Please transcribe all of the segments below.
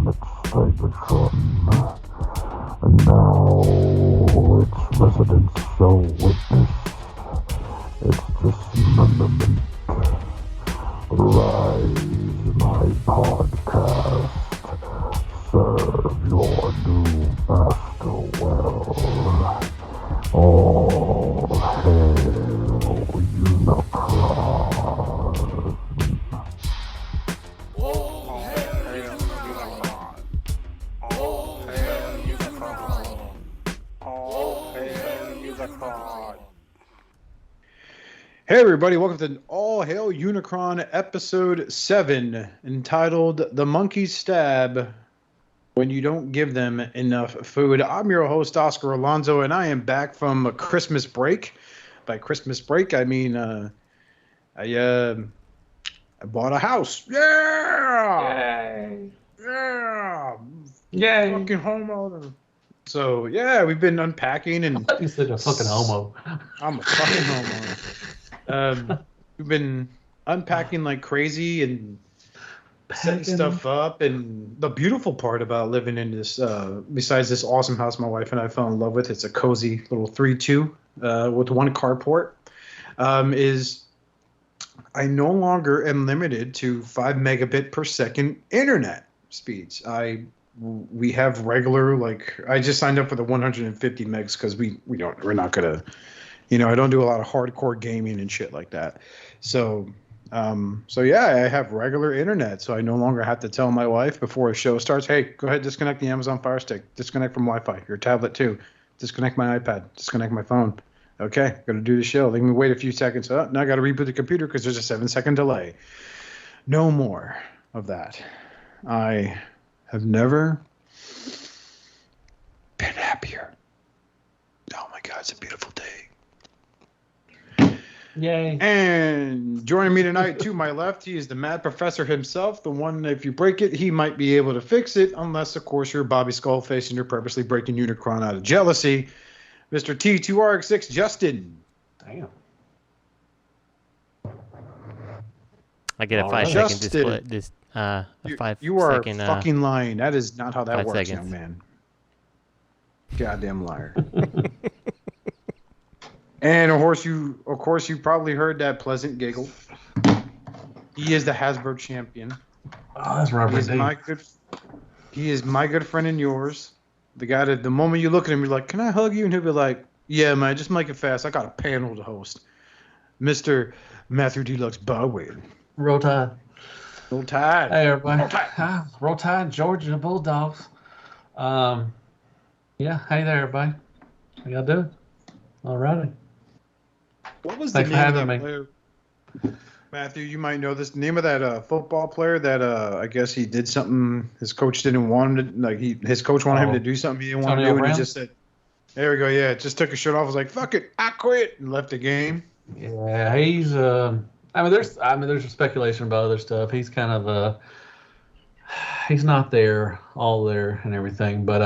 it's Megatron. And now its residents shall witness its dismemberment. Rise, my podcast. Serve your new master well. All hail Unicron. All hail Unicron. All hail Unicron. All hail Unicron. Hey everybody, welcome to All Hail Unicron episode 7, entitled The Monkey's Stab When You Don't Give Them Enough Food. I'm your host, Oscar Alonso, and I am back from a Christmas break. By Christmas break, I mean, I bought a house. Yeah! Yay! Yeah! Yay! Fucking homeowner. So, yeah, we've been unpacking and... You said a fucking homo. I'm a fucking homeowner. We've been unpacking like crazy and setting stuff up. And the beautiful part about living in this, besides this awesome house my wife and I fell in love with, it's a cozy little 3-2 with one carport, is I no longer am limited to 5 megabit per second internet speeds. We have regular, like, I just signed up for the 150 megs because we're not gonna, I don't do a lot of hardcore gaming and shit like that. So yeah, I have regular internet, so I no longer have to tell my wife before a show starts, hey, go ahead, disconnect the Amazon Fire Stick, disconnect from Wi-Fi, your tablet too, disconnect my iPad, disconnect my phone. Okay, got to do the show. Let me wait a few seconds. Oh, now I got to reboot the computer because there's a 7-second delay. No more of that. I have never been happier. Oh my God, it's a beautiful day. Yay. And joining me tonight to my left, he is the mad professor himself. The one, if you break it, he might be able to fix it. Unless, of course, you're Bobby Skullface and you're purposely breaking Unicron out of jealousy. Mr. T2RX6 Justin. Damn. I get a 5-second display. A 5 You are second, fucking lying. That is not how that 5 works, seconds. young man. Goddamn liar. And of course, you probably heard that pleasant giggle. He is the Hasbro champion. Oh, that's Robert He is my good friend and yours. The guy that the moment you look at him, you're like, "Can I hug you?" And he'll be like, "Yeah, man, just make it fast. I got a panel to host." Mr. Matthew Deluxe Bowen. Roll Tide. Roll Tide. Hey, everybody. Hi, Roll Tide, Georgia Bulldogs. Yeah, hey there, everybody. How y'all doing? All righty. What was Thanks the for name of having that me. player? Matthew, you might know this. The name of that football player that I guess he did something. His coach didn't want him to. His coach wanted him to do something he didn't want to do, and he just said, "There we go." Yeah, just took his shirt off. Was like, "Fuck it, I quit," and left the game. Yeah, he's. There's speculation about other stuff. He's kind of he's not all there and everything, but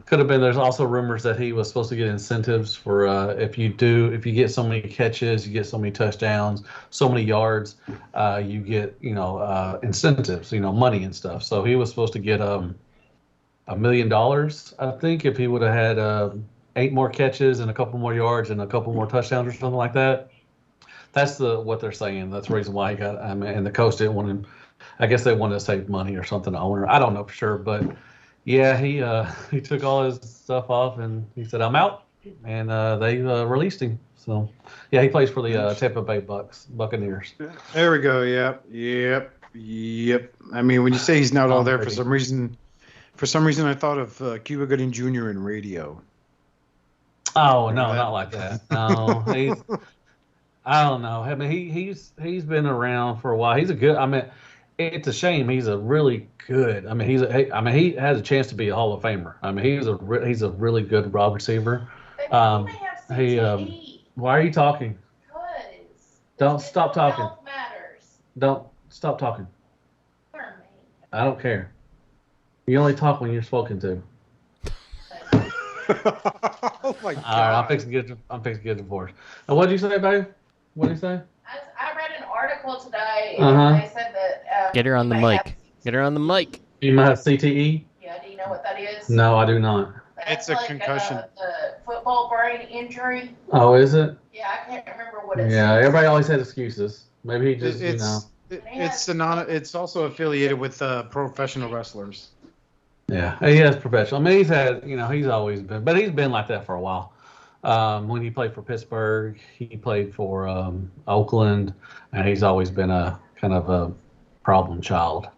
could have been. There's also rumors that he was supposed to get incentives for if you get so many catches, you get so many touchdowns, so many yards, you get incentives, money and stuff. So he was supposed to get $1 million, I think, if he would have had 8 more catches and a couple more yards and a couple more touchdowns or something like that. That's what they're saying. That's the reason why he got. And the coach didn't want him. I guess they wanted to save money or something. The owner, I don't know for sure, but yeah, he took all his stuff off and he said, "I'm out," and they released him. So yeah, he plays for the Tampa Bay Buccaneers. There we go. Yep. I mean, when you say he's not all there, for some reason, I thought of Cuba Gooding Jr. in radio. Oh no, not like that. No, I don't know. I mean, he's been around for a while. He's a good. I mean, it's a shame. He's a really good. I mean, he has a chance to be a Hall of Famer. I mean, he's a really good wide receiver. Why are you talking? Because Don't stop talking. Health matters. Don't stop talking. For me. I don't care. You only talk when you're spoken to. Oh my God! All right, I'm fixing to get divorced. And what did you say, babe? What did you say? I read an article today, and they said that Get her on the mic. Get her on the mic. You might have CTE? Yeah, do you know what that is? No, I do not. It's a concussion. The football brain injury. Oh, is it? Yeah, I can't remember what it's. Yeah, everybody always has excuses. Maybe he just, It's also affiliated with professional wrestlers. Yeah, he has professional. I mean, he's always been, but he's been like that for a while. When he played for Pittsburgh, he played for Oakland, and he's always been a kind of a problem child.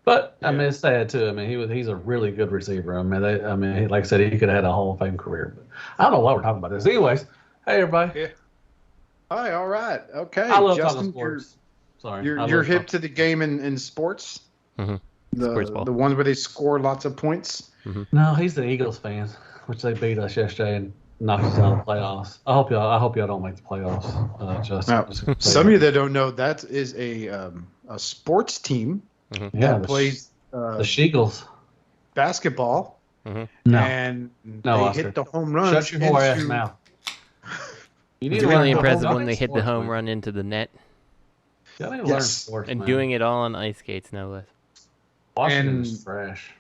But I mean, it's sad too. I mean, he's a really good receiver. I mean, like I said, he could have had a Hall of Fame career. But I don't know why we're talking about this. Anyways, hey everybody. Yeah. Hi. All right. Okay. I love Justin, talking sports. You're hip to the game in sports. Mm-hmm. The ones where they score lots of points. Mm-hmm. No, he's the Eagles fan, which they beat us yesterday and knocked us out of the playoffs. I hope y'all don't make the playoffs. Justin. Some of you that don't know, that is a sports team. Mm-hmm. Yeah, that plays the Sheagles basketball. Mm-hmm. And they hit the home run. Shut your whore ass mouth. It's really impressive when they hit the home run into the net. Learn sports, and man. doing it all on ice skates, no less. Washington's trash.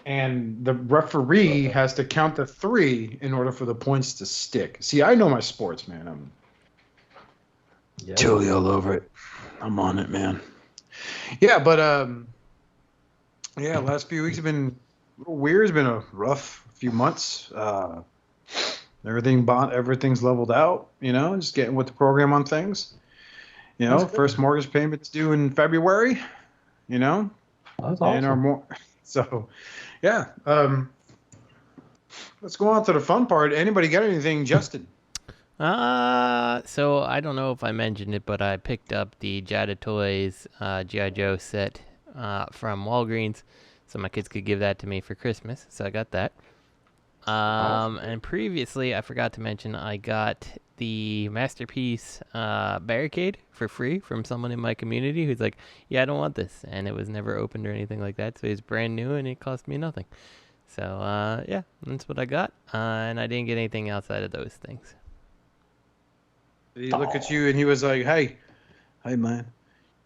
And the referee has to count to 3 in order for the points to stick. See, I know my sports, man. I'm totally all over it. I'm on it, man. Yeah, but last few weeks have been a little weird. It's been a rough few months. Everything's leveled out. Just getting with the program on things. First mortgage payment's due in February. That's awesome. And our more. So, yeah. Let's go on to the fun part. Anybody got anything, Justin? So I don't know if I mentioned it, but I picked up the Jada Toys G.I. Joe set from Walgreens, so my kids could give that to me for Christmas. So I got that. And previously, I forgot to mention, I got the Masterpiece barricade for free from someone in my community who's like, yeah, I don't want this. And it was never opened or anything like that. So it's brand new and it cost me nothing. So, yeah, that's what I got. And I didn't get anything outside of those things. He looked at you and he was like, hey, man,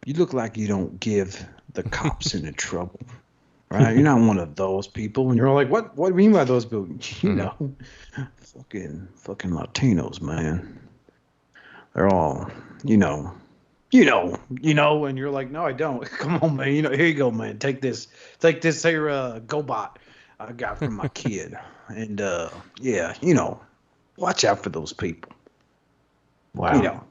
you look like you don't give the cops any trouble. Right? You're not one of those people. And you're like, what do you mean by those people? Fucking Latinos, man. They're all, and you're like, no, I don't. Come on, man. Here you go, man. Take this here GoBot I got from my kid. And watch out for those people. Wow.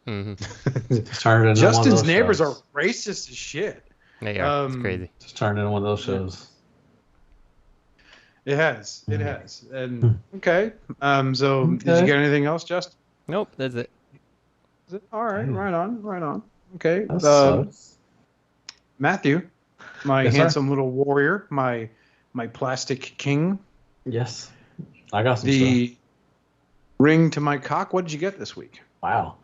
Mm-hmm. Justin's neighbors are racist as shit. They are. It's crazy. Just turned into one of those shows. It has. And okay. So did you get anything else, Justin? Nope, that's it. Is it? All right. Right on. Okay. Matthew, my handsome little warrior, my plastic king. Yes. I got some stuff. Ring to my cock. What did you get this week? Wow.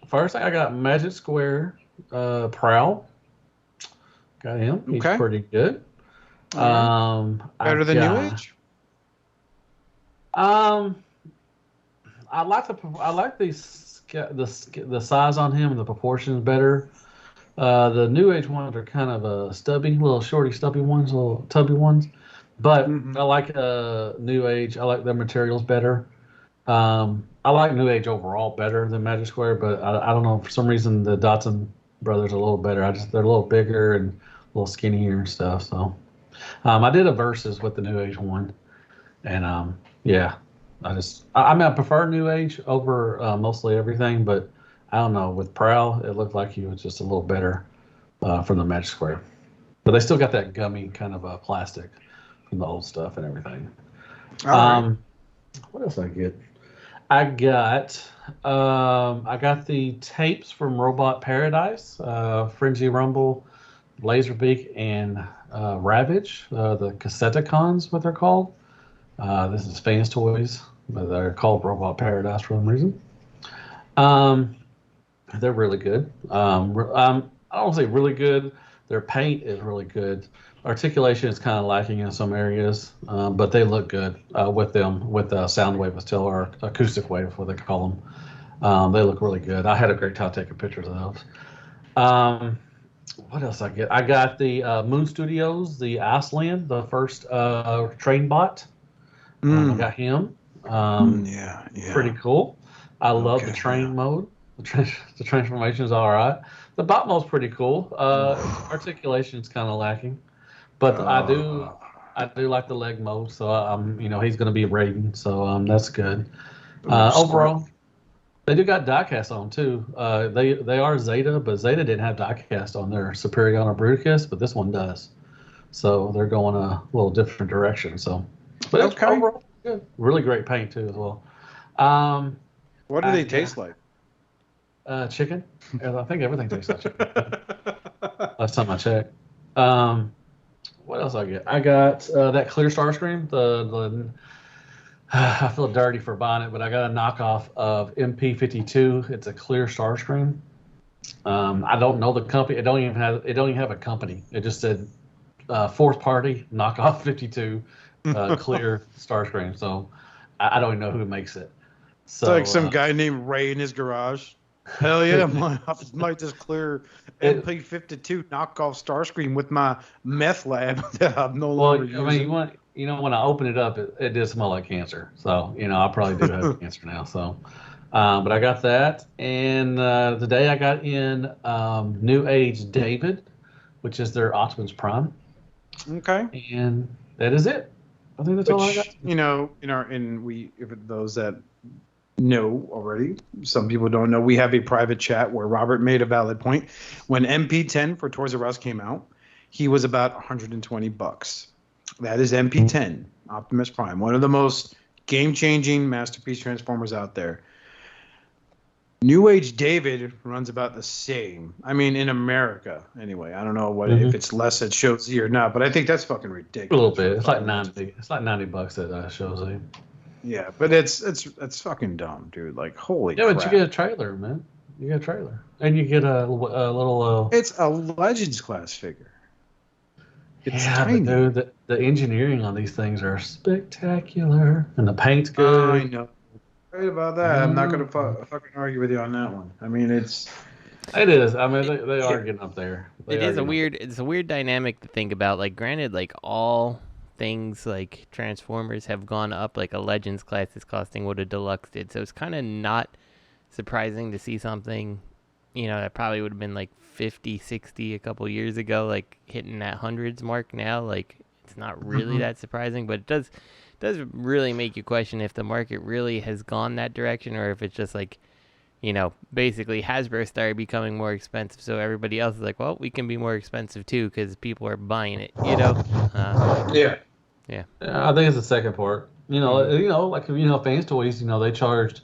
First I got Magic Square Prowl. Got him. He's pretty good. Better than New Age? I like the size on him and the proportions better. The New Age ones are kind of stubby, little stubby ones, little tubby ones. But I like New Age. I like their materials better. I like New Age overall better than Magic Square, but I don't know, for some reason the DOTM brothers are a little better. They're a little bigger and a little skinnier and stuff. So I did a versus with the New Age one, and I prefer New Age over mostly everything, but I don't know, with Prowl it looked like he was just a little better from the Magic Square, but they still got that gummy kind of plastic from the old stuff and everything. What else did I get? I got the tapes from Robot Paradise, Frenzy Rumble, Laserbeak, and Ravage, the Cassetticons, what they're called. This is Fanstoys, but they're called Robot Paradise for some reason. They're really good. I don't say really good. Their paint is really good. Articulation is kind of lacking in some areas, but they look good with Soundwave still, or Acoustic Wave, what they call them. They look really good. I had a great time taking pictures of those. What else I get? I got the Moon Studios, the Iceland, the first train bot. I got him. Yeah. Pretty cool. I love the Okay, train mode. The transformation is all right. The bot mode's pretty cool. Articulation is kind of lacking, but I do like the leg mode. So he's going to be raiding, so that's good. Overall, they do got diecast on too. They are Zeta, but Zeta didn't have diecast on their Superior Bruticus, but this one does. So they're going a little different direction. So, but it's overall good. Really great paint too as well. What do they taste like? Chicken. I think everything tastes like chicken. Last time I checked. What else I get? I got that clear Starscream. The I feel dirty for buying it, but I got a knockoff of MP52. It's a clear Starscream. I don't know the company. It don't even have a company. It just said fourth party knockoff 52 clear Starscream. So I don't even know who makes it. So, it's like some guy named Ray in his garage. Hell yeah, might just clear MP52 knockoff Starscream with my meth lab that I'm no longer using. When I open it up, it did smell like cancer. So, I probably do have cancer now. So, but I got that. And today I got in New Age David, which is their Optimus Prime. Okay. And that is it. I think that's all I got. If those that know already, some people don't know, we have a private chat where Robert made a valid point. When MP10 for Toys R Us came out, he was about $120. That is MP10 Optimus Prime, one of the most game-changing masterpiece Transformers out there. New Age David runs about the same. I mean, in America, anyway. I don't know if it's less at Show Z or not, but I think that's fucking ridiculous. A little bit. It's like $90. It's like $90 at Show Z. Yeah, but it's fucking dumb, dude. Like, holy crap. But you get a trailer, man. You get a trailer. And you get a little... It's a Legends class figure. It's tiny. But dude, the engineering on these things are spectacular. And the paint's good. I know. Right about that. I'm not going to fucking argue with you on that one. I mean, It is. I mean, they are getting up there. It's a weird dynamic to think about. Like, granted, like, all... things like Transformers have gone up, like a Legends class is costing what a Deluxe did, so it's kind of not surprising to see something that probably would have been like 50, 60 a couple years ago, like hitting that hundreds mark now. Like, it's not really that surprising, but it does really make you question if the market really has gone that direction, or if it's just like basically Hasbro started becoming more expensive, so everybody else is like, well, we can be more expensive too because people are buying it, Yeah. I think it's the second part. Like Fanstoys, they charged,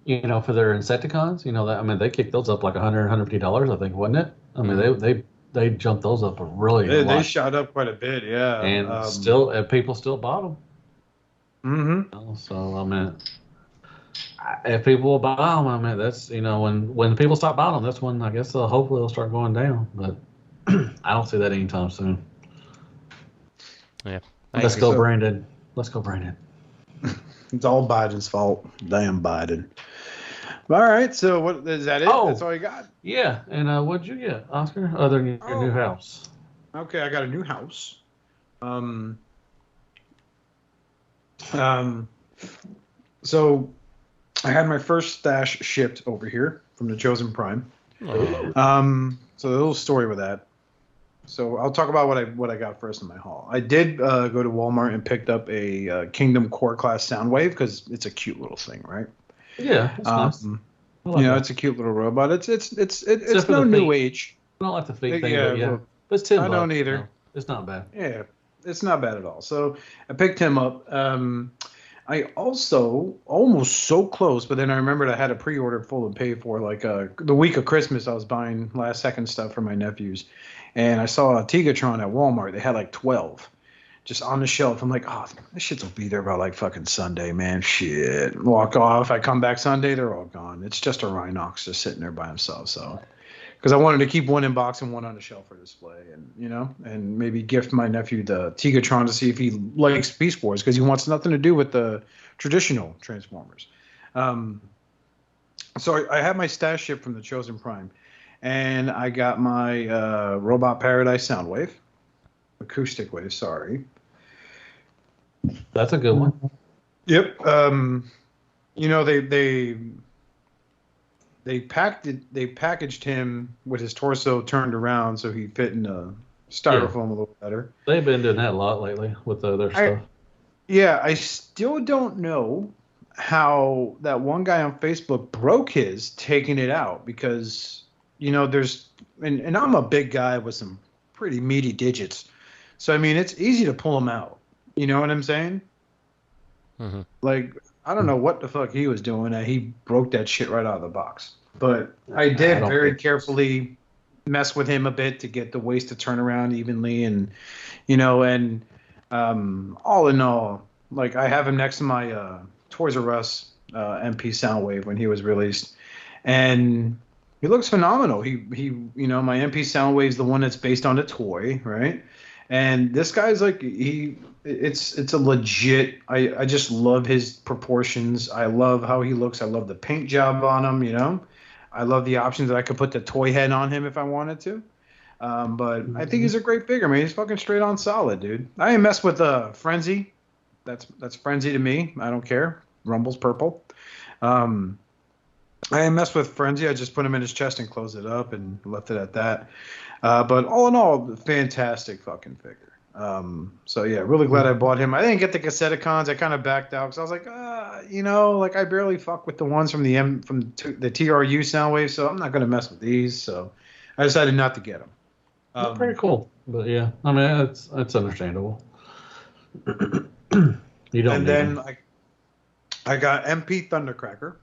for their Insecticons, they kicked those up like $150, I think, wasn't it? I mean, they jumped those up they shot up quite a bit, yeah. And people still bought them. So I mean, if people will buy them, I mean, that's when people stop buying them, that's when I guess hopefully they'll start going down. But I don't see that anytime soon. Yeah. Let's go, Brandon. Let's go, Brandon. It's all Biden's fault. Damn Biden. All right, so what is that? That's all you got? Yeah, and what'd you get, Oscar? Other than your new house? Okay, I got a new house. So I had my first stash shipped over here from the Chosen Prime. So a little story with that. So I'll talk about what I got first in my haul. I did go to Walmart and picked up a Kingdom Core Class Soundwave because it's a cute little thing, right? Yeah, it's nice. It's a cute little robot. It's no new age. I don't like the feet thing, but it's $10. I don't either. So it's not bad. Yeah, it's not bad at all. So I picked him up. I also almost so close, but then I remembered I had a pre-order full and paid for like the week of Christmas. I was buying last second stuff for my nephews, and I saw a Tigatron at Walmart. They had like 12 just on the shelf. I'm like, oh, this shit will be there by like fucking Sunday, man. Shit. Walk off. I come back Sunday, they're all gone. It's just a Rhinox just sitting there by himself. So, because I wanted to keep one in box and one on the shelf for display, and maybe gift my nephew the Tigatron to see if he likes Beast Wars because he wants nothing to do with the traditional Transformers. So I had my stash shipped from the Chosen Prime, And I got my Robot Paradise Soundwave. Acoustic wave, sorry. That's a good one. Yep. You know, they packaged him with his torso turned around so he fit in a styrofoam a little better. They've been doing that a lot lately with their stuff. Yeah, I still don't know how that one guy on Facebook broke his taking it out because, you know, there's and I'm a big guy with some pretty meaty digits. So, I mean, it's easy to pull them out. You know what I'm saying? Mm-hmm. Like, I don't know what the fuck he was doing. He broke that shit right out of the box. But I did very carefully mess with him a bit to get the waist to turn around evenly. And, you know, and all in all, like, I have him next to my Toys R Us MP Soundwave when he was released. And he looks phenomenal. He you know, my MP Soundwave is the one that's based on a toy, right? And this guy's like, it's a legit, I just love his proportions. I love how he looks. I love the paint job on him, you know. I love the options that I could put the toy head on him if I wanted to. But I think he's a great figure, man. He's fucking straight on solid, dude. I ain't mess with Frenzy. That's Frenzy to me. I don't care. Rumble's purple. I ain't mess with Frenzy. I just put him in his chest and closed it up and left it at that. But all in all, fantastic fucking figure. So yeah, really glad I bought him. I didn't get the Cassetticons. I kind of backed out because I was like, you know, like I barely fuck with the ones from the TRU Soundwave, so I'm not gonna mess with these. So I decided not to get them. Pretty cool, but yeah, I mean it's understandable. You don't. And then I got MP Thundercracker,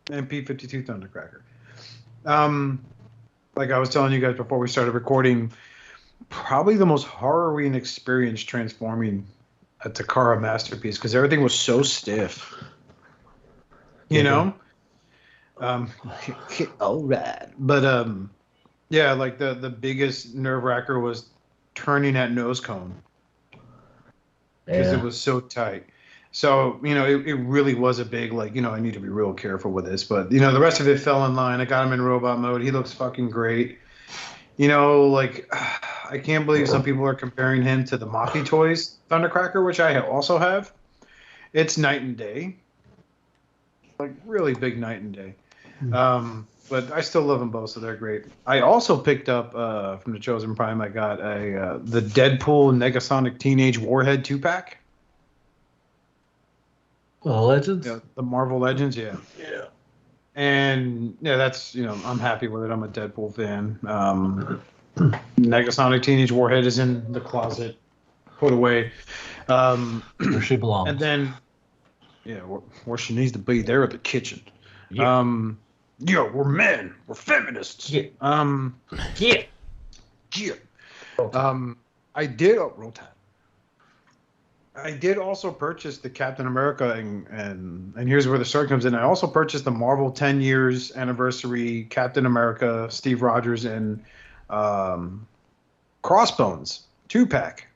MP 52 Thundercracker. Like I was telling you guys before we started recording, probably the most Halloween experience transforming a Takara masterpiece because everything was so stiff. You know? All right. But yeah, like the biggest nerve wracker was turning that nose cone. Because it was so tight. So, you know, it really was a big, like, you know, I need to be real careful with this. But, you know, the rest of it fell in line. I got him in robot mode. He looks fucking great. You know, like, I can't believe some people are comparing him to the Mafia Toys Thundercracker, which I also have. It's night and day. Like, really big night and day. But I still love them both, so they're great. I also picked up, from the Chosen Prime, I got the Deadpool Negasonic Teenage Warhead 2-pack. Legends? Yeah, the Marvel Legends, yeah. Yeah. And, yeah, that's, you know, I'm happy with it. I'm a Deadpool fan. Negasonic Teenage Warhead is in the closet, put away. Where she belongs. And then, yeah, where she needs to be, there at the kitchen. Yeah. Yo, we're men. We're feminists. Yeah. Yeah. I did. Roll-Tide. I did also purchase the Captain America, and here's where the story comes in. I also purchased the Marvel 10 years anniversary Captain America, Steve Rogers, and Crossbones 2-pack.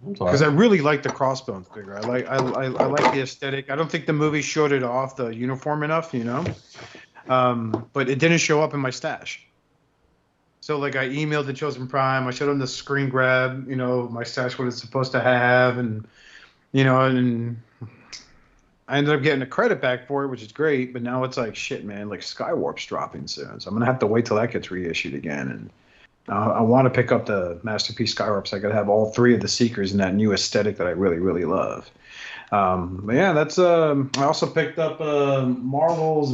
Because I really like the Crossbones figure. I like the aesthetic. I don't think the movie showed it off the uniform enough, you know. But it didn't show up in my stash. So, like, I emailed the Chosen Prime. I showed them the screen grab, you know, my stash, what it's supposed to have. And, you know, and I ended up getting a credit back for it, which is great. But now it's like, shit, man, like, Skywarp's dropping soon. So I'm going to have to wait till that gets reissued again. And I want to pick up the Masterpiece Skywarp so I could have all three of the Seekers in that new aesthetic that I really, really love. But yeah, that's I also picked up Marvel's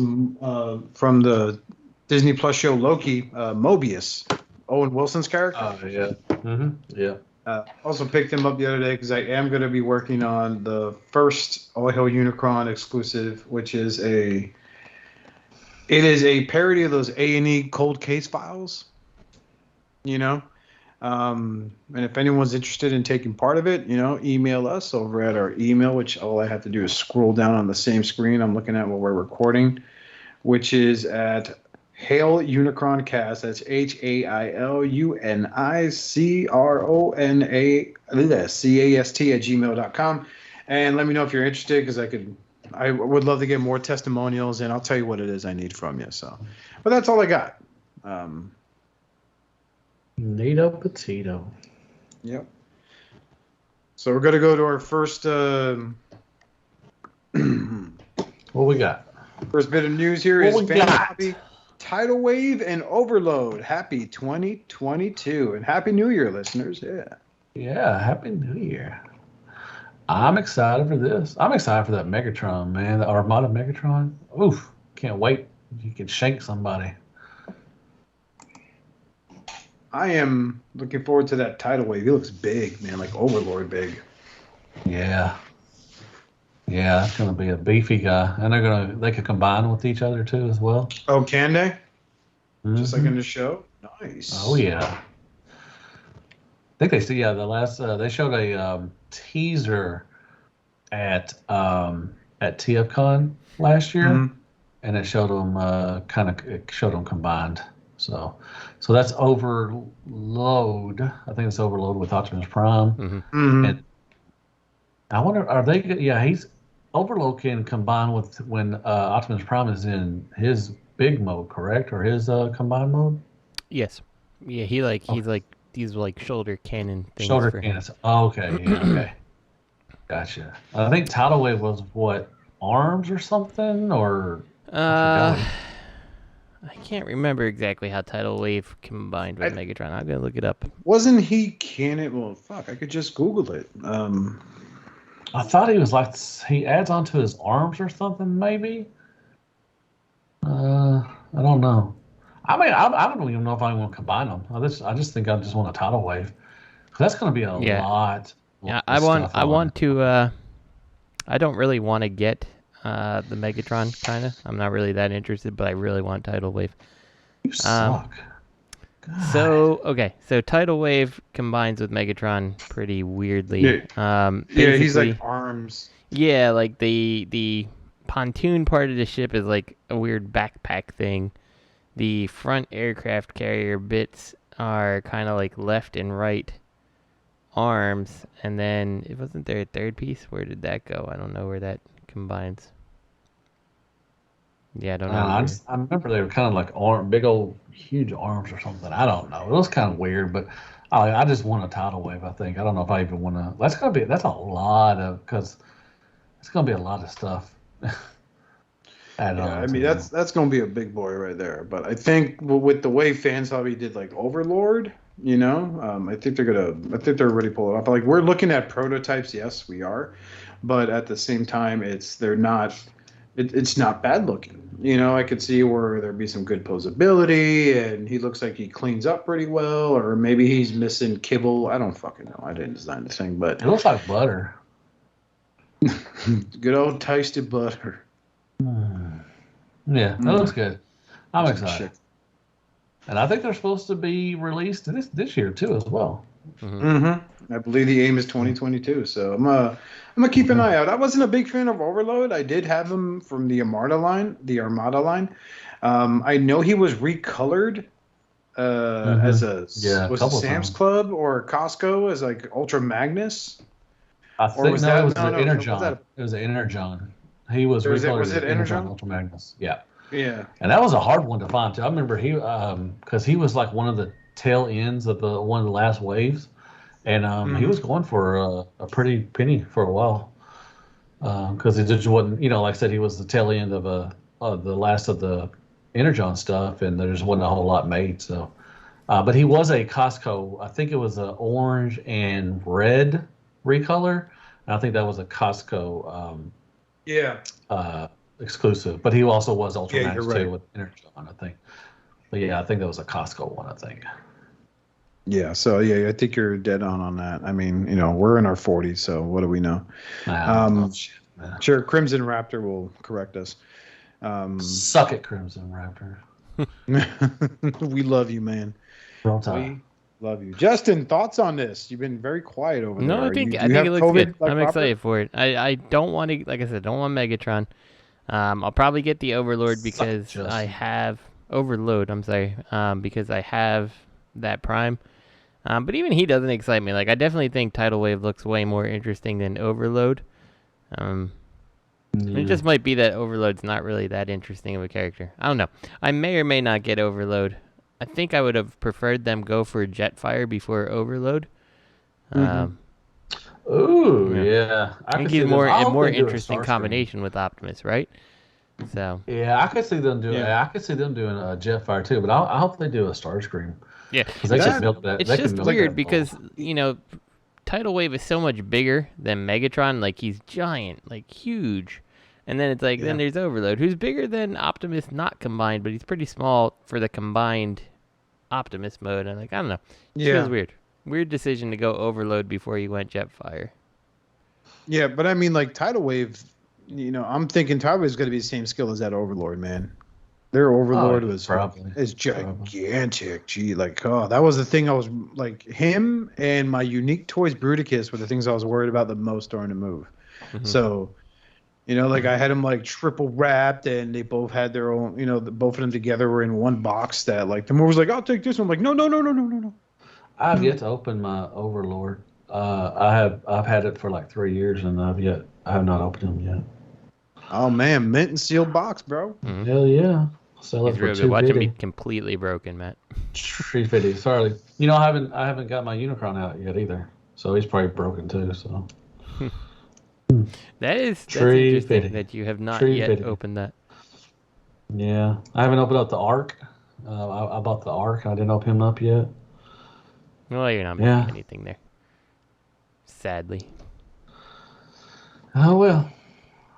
from the Disney Plus show Loki, Mobius, Owen Wilson's character. Yeah. Mm-hmm. Yeah. Also picked him up the other day because I am going to be working on the first All Hail Unicron exclusive, which is a parody of those A&E cold case files. You know, and if anyone's interested in taking part of it, you know, email us over at our email, which all I have to do is scroll down on the same screen I'm looking at while we're recording, which is at Hailunicroncast. That's HAILUNICRONACAST@gmail.com. And let me know if you're interested because I could I would love to get more testimonials, and I'll tell you what it is I need from you. So, but that's all I got. Neato potato. Yep. So we're gonna go to our first What we got? first bit of news here What is we Fan got? Hobby Tidal Wave and Overload. Happy 2022 and Happy New Year, listeners. Yeah. Yeah, Happy New Year. I'm excited for this. I'm excited for that Megatron, man. The Armada Megatron. Oof. Can't wait. You can shank somebody. I am looking forward to that Tidal Wave. He looks big, man, like Overlord big. Yeah. Yeah, that's gonna be a beefy guy. And they could combine with each other too as well. Oh, can they? Just like Mhm. in the show? Nice. Oh yeah. I think they see the last they showed a teaser at TFCon last year, Mhm. and it showed them showed them combined. So that's Overload. I think it's Overload with Optimus Prime. Mhm. And I wonder, are they? Yeah, he's Overload can combine with when Optimus Prime is in his big mode, correct, or his combined mode? Yes. Yeah, he's like these like shoulder cannon things. Shoulder for him. cannons. Oh, okay, yeah, okay. Gotcha. I think Tidal Wave was what, arms or something, or I can't remember exactly how Tidal Wave combined with Megatron. I'm gonna look it up. Wasn't he canon? Well, fuck, I could just Google it. I thought he was like he adds onto his arms or something, maybe. I don't know. I mean, I don't even know if I want to combine them. I just think I just want a Tidal Wave. That's going to be a lot. Yeah, of I stuff want to. I don't really want to get the Megatron. Kind of. I'm not really that interested, but I really want Tidal Wave. You suck. So Tidal Wave combines with Megatron pretty weirdly. Yeah, he's like arms. Yeah, like the pontoon part of the ship is like a weird backpack thing. The front aircraft carrier bits are kind of like left and right arms, and then it wasn't there a third piece. Where did that go? I don't know where that combines. Yeah, I don't know. I remember they were kind of like big old huge arms or something. I don't know. It was kind of weird, but I just want a Tidal Wave. I think I don't know if I even want to. That's a lot of because it's gonna be a lot of stuff. I mean that's gonna be a big boy right there. But I think with the way Fans Hobby did like Overlord, I think they're already pulling it off. Like we're looking at prototypes, yes, we are, but at the same time, it's not bad looking. I could see where there'd be some good posability, and he looks like he cleans up pretty well, or maybe he's missing kibble. I don't fucking know. I didn't design the thing, but it looks like butter. Good old toasted butter. Yeah, that looks good. I'm excited. And I think they're supposed to be released this year too, as well. I believe the aim is 2022, so I'm gonna keep an eye out. I wasn't a big fan of Overload. I did have him from the Armada line. I know he was recolored as was it Sam's Club or Costco as like Ultra Magnus. I think it was the Energon. It was the Energon. He was recolored as Energon Ultra Magnus. Yeah. Yeah. And that was a hard one to find too. I remember because he was like one of the tail ends of one of the last waves, and he was going for a pretty penny for a while because it just wasn't, like I said, he was the tail end of the last of the Energon stuff, and there just wasn't a whole lot made. So, but he was a Costco. I think it was an orange and red recolor, and I think that was a Costco. Exclusive, but he also was Ultra Max too with Energon, I think. But yeah, I think that was a Costco one, I think. Yeah, so I think you're dead on that. I mean, we're in our 40s, so what do we know? Sure, Crimson Raptor will correct us. Suck it, Crimson Raptor. We love you, man. We love you. Justin, thoughts on this? You've been very quiet over there. No, I think it looks good. I'm excited for it. I don't want to, like I said, don't want Megatron. I'll probably get the Overlord because I have Overload. I'm sorry, because I have that Prime. But even he doesn't excite me. Like I definitely think Tidal Wave looks way more interesting than Overload. It just might be that Overload's not really that interesting of a character. I don't know. I may or may not get Overload. I think I would have preferred them go for Jetfire before Overload. Ooh, yeah. I think he's a more interesting combination with Optimus, right? So yeah, I could see them doing. Yeah. I could see them doing a Jetfire too, but I hope they do a Starscream. Yeah, it's just weird because Tidal Wave is so much bigger than Megatron. Like he's giant, like huge, and then it's like then there's Overload, who's bigger than Optimus, not combined, but he's pretty small for the combined Optimus mode. And like I don't know, it feels weird. Weird decision to go Overload before you went Jetfire. Yeah, but I mean, like Tidal Wave, I'm thinking Tidal Wave is going to be the same skill as that Overlord, man. Their Overlord is gigantic. Gee, that was the thing I was like. Him and my Unique Toys Bruticus were the things I was worried about the most during the move. So, I had them like triple wrapped, and they both had their own. Both of them together were in one box. That like the move was like, I'll take this one. I'm like, no. I've yet to open my Overlord. I've had it for like 3 years, and I have not opened him yet. Oh man, mint and sealed box, bro. Hell yeah. Sell it for $250. Watch him be completely broken, Matt. $350. Sorry, I haven't got my Unicron out yet either, so he's probably broken too. So that's interesting that you have not yet opened that. Yeah, I haven't opened up the Arc. I bought the Arc. I didn't open him up yet. Well, you're not missing anything there. Sadly. Oh well.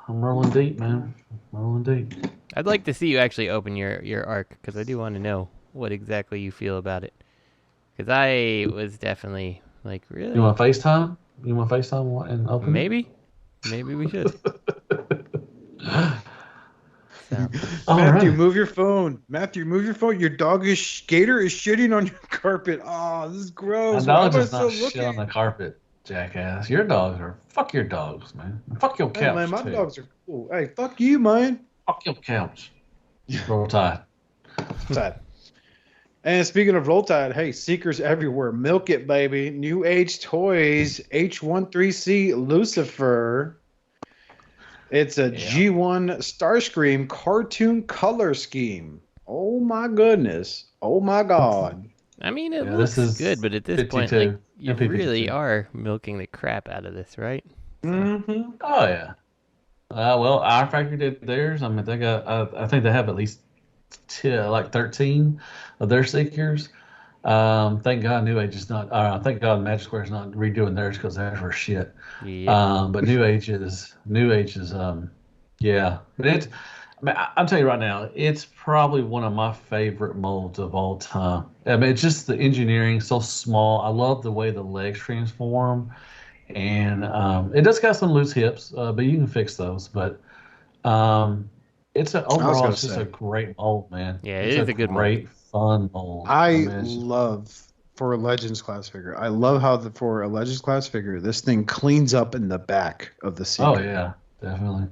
I'm rolling deep, man. Rolling deep. I'd like to see you actually open your Arc, because I do want to know what exactly you feel about it. Because I was definitely like, really? You want FaceTime? And open Maybe we should. Matthew, move your phone. Your dog Gator is shitting on your carpet. Oh, this is gross. My dog does not shit on the carpet, jackass. Your dogs are... Fuck your dogs, man. Fuck your couch, hey, man, my dogs are cool. Hey, fuck you, man. Fuck your couch. Roll Tide. And speaking of Roll Tide, hey, Seekers everywhere. Milk it, baby. New Age Toys, H13C Lucifer. It's a G1 Starscream cartoon color scheme. Oh my goodness. Oh my God. I mean, it looks good, but at this point, like, you really are milking the crap out of this, right? Mm-hmm. Oh yeah. Well, our factory did theirs. I mean, they got. I think they have at least 13 of their Seekers. Thank God New Age is not. Thank God Magic Square is not redoing theirs because theirs were shit. Yeah. But New Age is. Yeah. But it's. I mean, I'm telling you right now, it's probably one of my favorite molds of all time. I mean, it's just the engineering so small. I love the way the legs transform, and it does got some loose hips, but you can fix those. But it's overall just a great mold, man. Yeah, it is a good great fun mold. I love for a Legends class figure. I love how for a Legends class figure, this thing cleans up in the back of the Seeker. Oh yeah, definitely.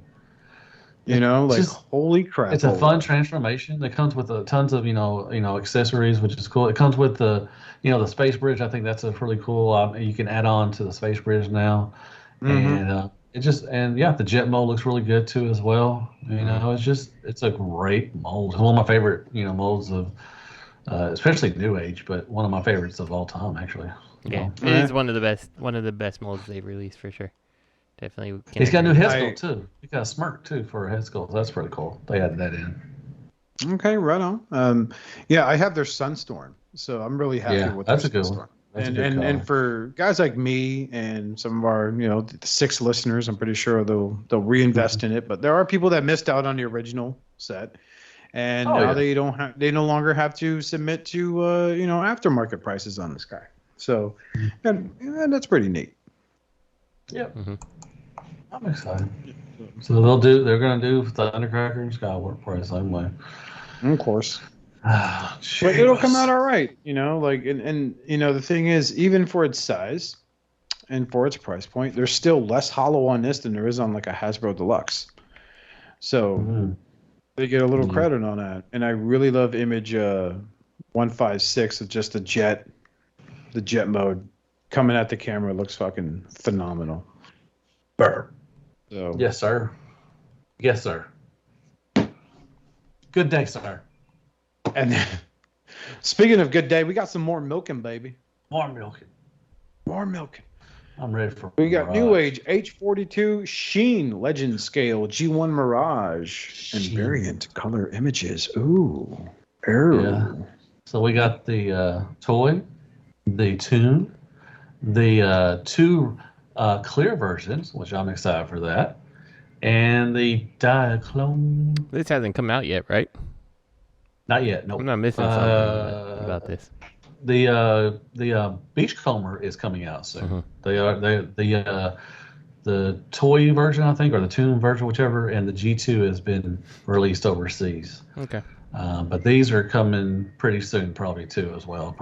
Holy crap! It's a fun transformation. It comes with tons of accessories, which is cool. It comes with the the space bridge. I think that's a really cool. You can add on to the space bridge now, and the jet mold looks really good too as well. It's a great mold. It's one of my favorite molds of, especially New Age, but one of my favorites of all time actually. Yeah, it is one of the best molds they've released for sure. Definitely. He's got a new head sculpt too. He got a smirk too for a head sculpt. That's pretty cool. They added that in. Okay, right on. I have their Sunstorm, so I'm really happy with that's their a good Sunstorm. one. And for guys like me and some of our the 6 listeners, I'm pretty sure they'll reinvest in it. But there are people that missed out on the original set, and now they no longer have to submit to aftermarket prices on this guy. So and that's pretty neat. Yep. Mm-hmm. I'm excited. So they're gonna do Thundercracker and Skyward probably the same way. Of course. But it'll come out all right, and the thing is, even for its size and for its price point, there's still less hollow on this than there is on like a Hasbro Deluxe. So they get a little credit on that. And I really love Image 156 of just the jet mode coming at the camera. Looks fucking phenomenal. Burr. So yes, sir. Yes, sir. Good day, sir. And then, speaking of good day, we got some more milking, baby. More milking. More milking. I'm ready for. We got Mirage. New Age H42 Sheen Legend Scale G1 Mirage and Sheen. variant color images. Ooh. Yeah. So we got the toy, the tune, the two clear versions, which I'm excited for that, and the Diaclone. This hasn't come out yet, right? Not yet. No. I'm not missing something about this. The Beachcomber is coming out soon. The toy version, I think, or the tune version, whichever, and the G2 has been released overseas. Okay. But these are coming pretty soon, probably too, as well.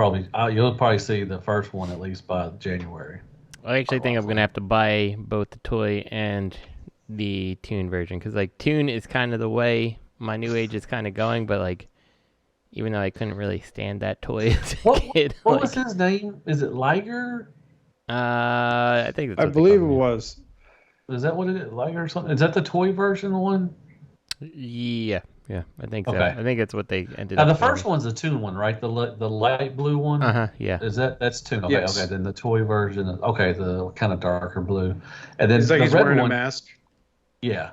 You'll probably see the first one at least by January. I actually think I'm gonna have to buy both the toy and the tune version because like tune is kind of the way my New Age is kind of going, but like even though I couldn't really stand that toy as a kid. What was his name? Is it Liger? I think that's I what they believe it call me. was. Is that what it is? Liger or something? Is that the toy version one? Yeah, I think so. Okay. I think it's what they ended Now up. the first one's the tune one, right? The light blue one. Yeah. That's tune? Okay, Yes. okay. Then the toy version. The kind of darker blue, and then It's like the he's red wearing one. a mask. Yeah,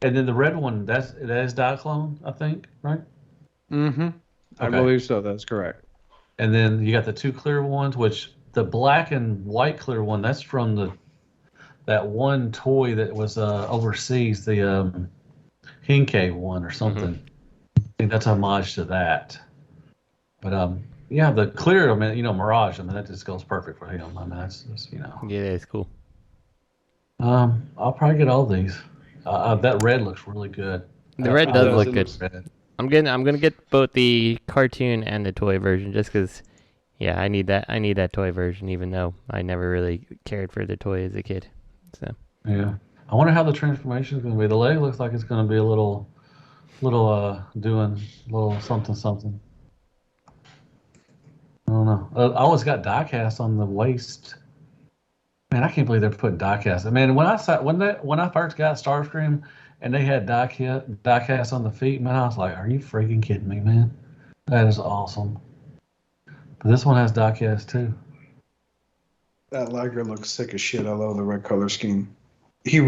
and then the red one. That is Diaclone, I think, right? Mm-hmm. I Okay. believe so. That's correct. And then you got the two clear ones, which the black and white clear one. That's from that one toy that was overseas, the Hinkei one or something. I think that's homage to that. But yeah, the clear. I mean, Mirage. I mean, that just goes perfect for him. I mean, that's just, Yeah, it's cool. I'll probably get all these. That red looks really good. The red does look good. Red. I'm gonna get both the cartoon and the toy version just because. Yeah, I need that toy version, even though I never really cared for the toy as a kid. So. Yeah. I wonder how the transformation is going to be. The leg looks like it's going to be a little doing a little something. I don't know. I always got diecast on the waist. Man, I can't believe they're putting diecast. I mean, when I first got Starscream and they had diecast on the feet, man, I was like, "Are you freaking kidding me, man? That is awesome." But this one has diecast too. That Liger looks sick as shit. I love the red color scheme. He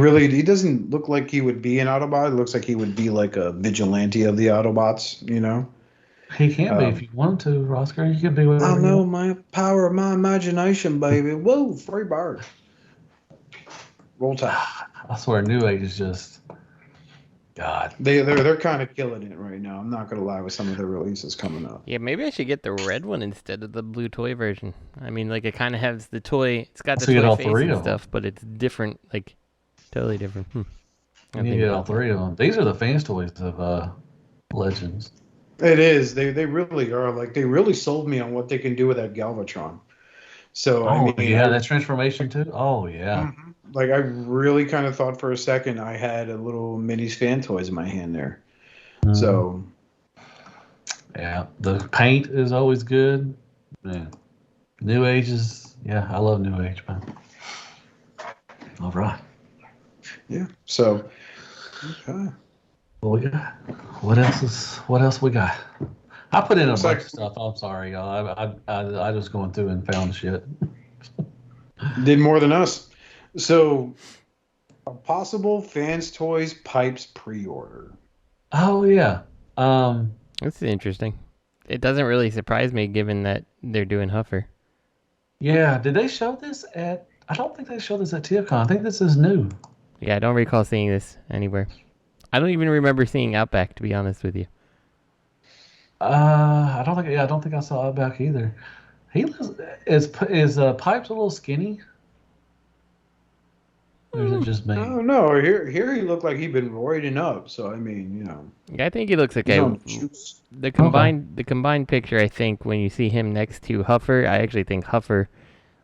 doesn't look like he would be an Autobot. It looks like he would be like a vigilante of the Autobots, He can be if you want to, Roscoe. You can be whatever. I know my power of my imagination, baby. Whoa, free bird. Roll Tide. I swear, New Age is just God. They're kind of killing it right now. I'm not gonna lie with some of their releases coming up. Yeah, maybe I should get the red one instead of the blue toy version. I mean, like it kind of has the toy. It's got the So you get toy all face three and of them. stuff, but it's different, like totally different. You get all three of them. These are the Fanstoys of Legends. It is. They really are. Like they really sold me on what they can do with that Galvatron. So that transformation too. Oh yeah. Like I really kind of thought for a second I had a little mini Fantoys in my hand there. So yeah, the paint is always good. Man, New Age is I love New Age, man. All right. yeah. So okay. What we got? What else we got? I put in a Looks bunch like- of stuff. I'm sorry, y'all. I just going through and found shit. Did more than us. So a possible Fanstoys Pipes pre-order. Oh yeah. This is interesting. It doesn't really surprise me given that they're doing Huffer. Yeah. Did they show this at? I don't think they showed this at TFCon. I think this is new. Yeah, I don't recall seeing this anywhere. I don't even remember seeing Outback, to be honest with you. I don't think I saw Outback either. Is Pipes a little skinny? Or is it just me? I don't know. Here he looked like he'd been roiding up. So I mean, Yeah, I think he looks he's okay. on juice. The combined picture, I think, when you see him next to Huffer, I actually think Huffer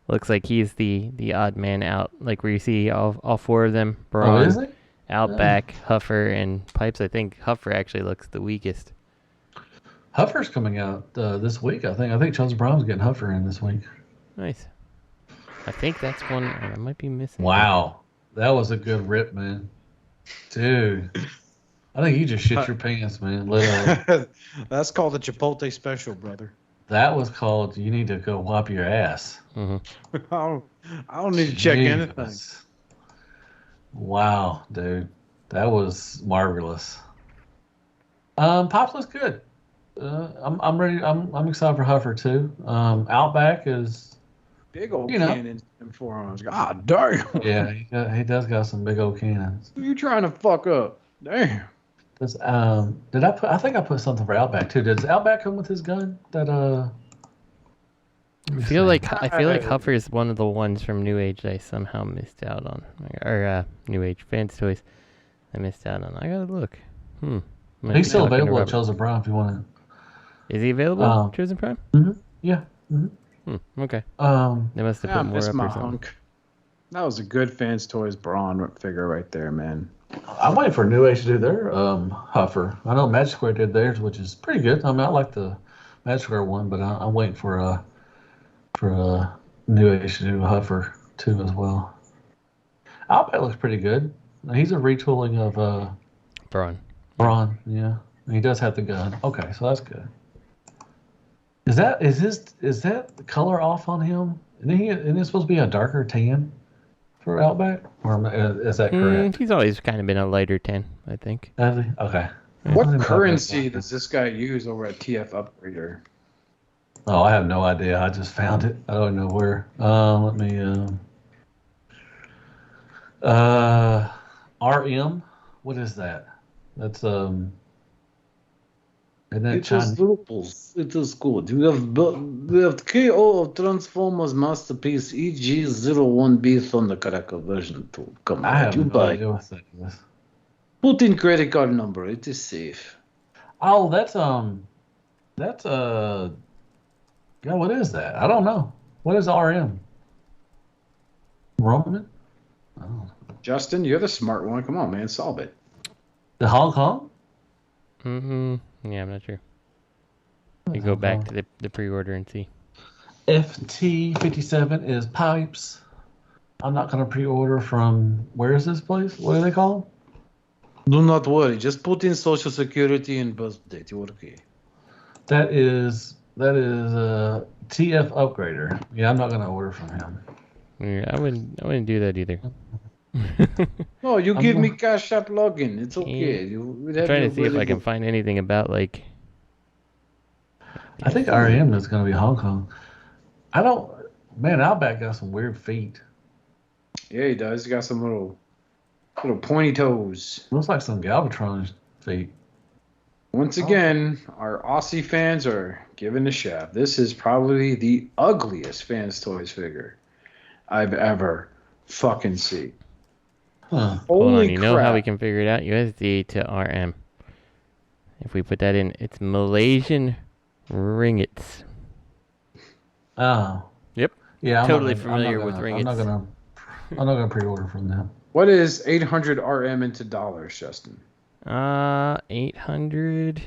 looks like he's the odd man out. Like where you see all four of them, Braun, is he? Outback, Huffer, and Pipes. I think Huffer actually looks the weakest. Huffer's coming out this week, I think. I think Charles Brown's getting Huffer in this week. Nice. I think that's one I might be missing. Wow. That was a good rip, man. Dude, I think you just shit your pants, man. Literally. That's called a Chipotle special, brother. That was called, you need to go wipe your ass. Mm-hmm. I don't need to check anything. Jesus. Wow, dude. That was marvelous. Pops looks good. I'm ready. I'm excited for Huffer too. Outback is Big old You know. cannons and forearms. God damn. yeah. He does got some big old cannons. Who you trying to fuck up? Damn. Does did I put? I think I put something for Outback too. Does Outback come with his gun? That I feel like Huffer is one of the ones from New Age that I somehow missed out on, or New Age Fanstoys I missed out on. I gotta look. he's still Talking to available at Robert. Chosen Brown if you want Is he available? Chosen Prime? to. Yeah. Okay. They must have I put more miss up my or something. hunk. That was a good Fanstoys Braun figure right there, man. I'm waiting for New Age to do their Huffer. I know Magic Square did theirs, which is pretty good. I mean, I like the Magic Square one, but I'm waiting for New Age to do a Huffer too as well. Outback looks pretty good. He's a retooling of Braun. Yeah, he does have the gun. Okay, so that's good. Is that the color off on him? Isn't it supposed to be a darker tan for Outback, or is that correct? He's always kind of been a lighter 10, I think. Has he? Okay. What currency does this guy use over at TF Upgrader? Oh, I have no idea. I just found it. I don't know where. Let me. RM. What is that? That's Isn't that Chinese? Lupus. It is good. We have KO of Transformers Masterpiece EG01B Thundercracker version 2. Come I on, have you no buy. idea what that is. Put in credit card number. It is safe. Oh, that's yeah, what is that? I don't know. What is RM? Roman? Oh. Justin, you're the smart one. Come on, man, solve it. The Hong Kong? Yeah, I'm not sure. You go back to the pre-order and see. FT57 is pipes. I'm not going to pre-order from, where is this place? What are they called? Do not worry. Just put in social security and birth date. You're okay. That is TF Upgrader. Yeah, I'm not going to order from him. Yeah, I wouldn't do that either. No, you give me Cash App login. It's okay. I'm trying to see if I can find anything about like. I think RM is going to be Hong Kong. Man, Outback got some weird feet. Yeah, he does. He got some little pointy toes. Looks like some Galvatron feet. Once again, our Aussie fans are giving the shaft. This is probably the ugliest Fanstoys figure I've ever fucking seen. Huh. Hold on, Holy you crap. know how we can figure it out? USD to RM. If we put that in, it's Malaysian ringgits. Oh. Yep. Yeah, Totally familiar with ringgits. I'm not gonna pre-order from them. What is 800 RM into dollars, Justin? 800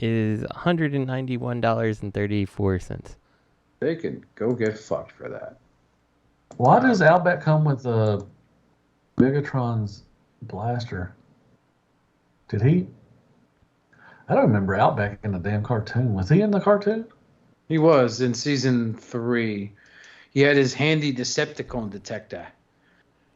is $191.34. They can go get fucked for that. Why does Outback come with Megatron's blaster? Did he? I don't remember Outback in the damn cartoon. Was he in the cartoon? He was in season 3. He had his handy Decepticon detector.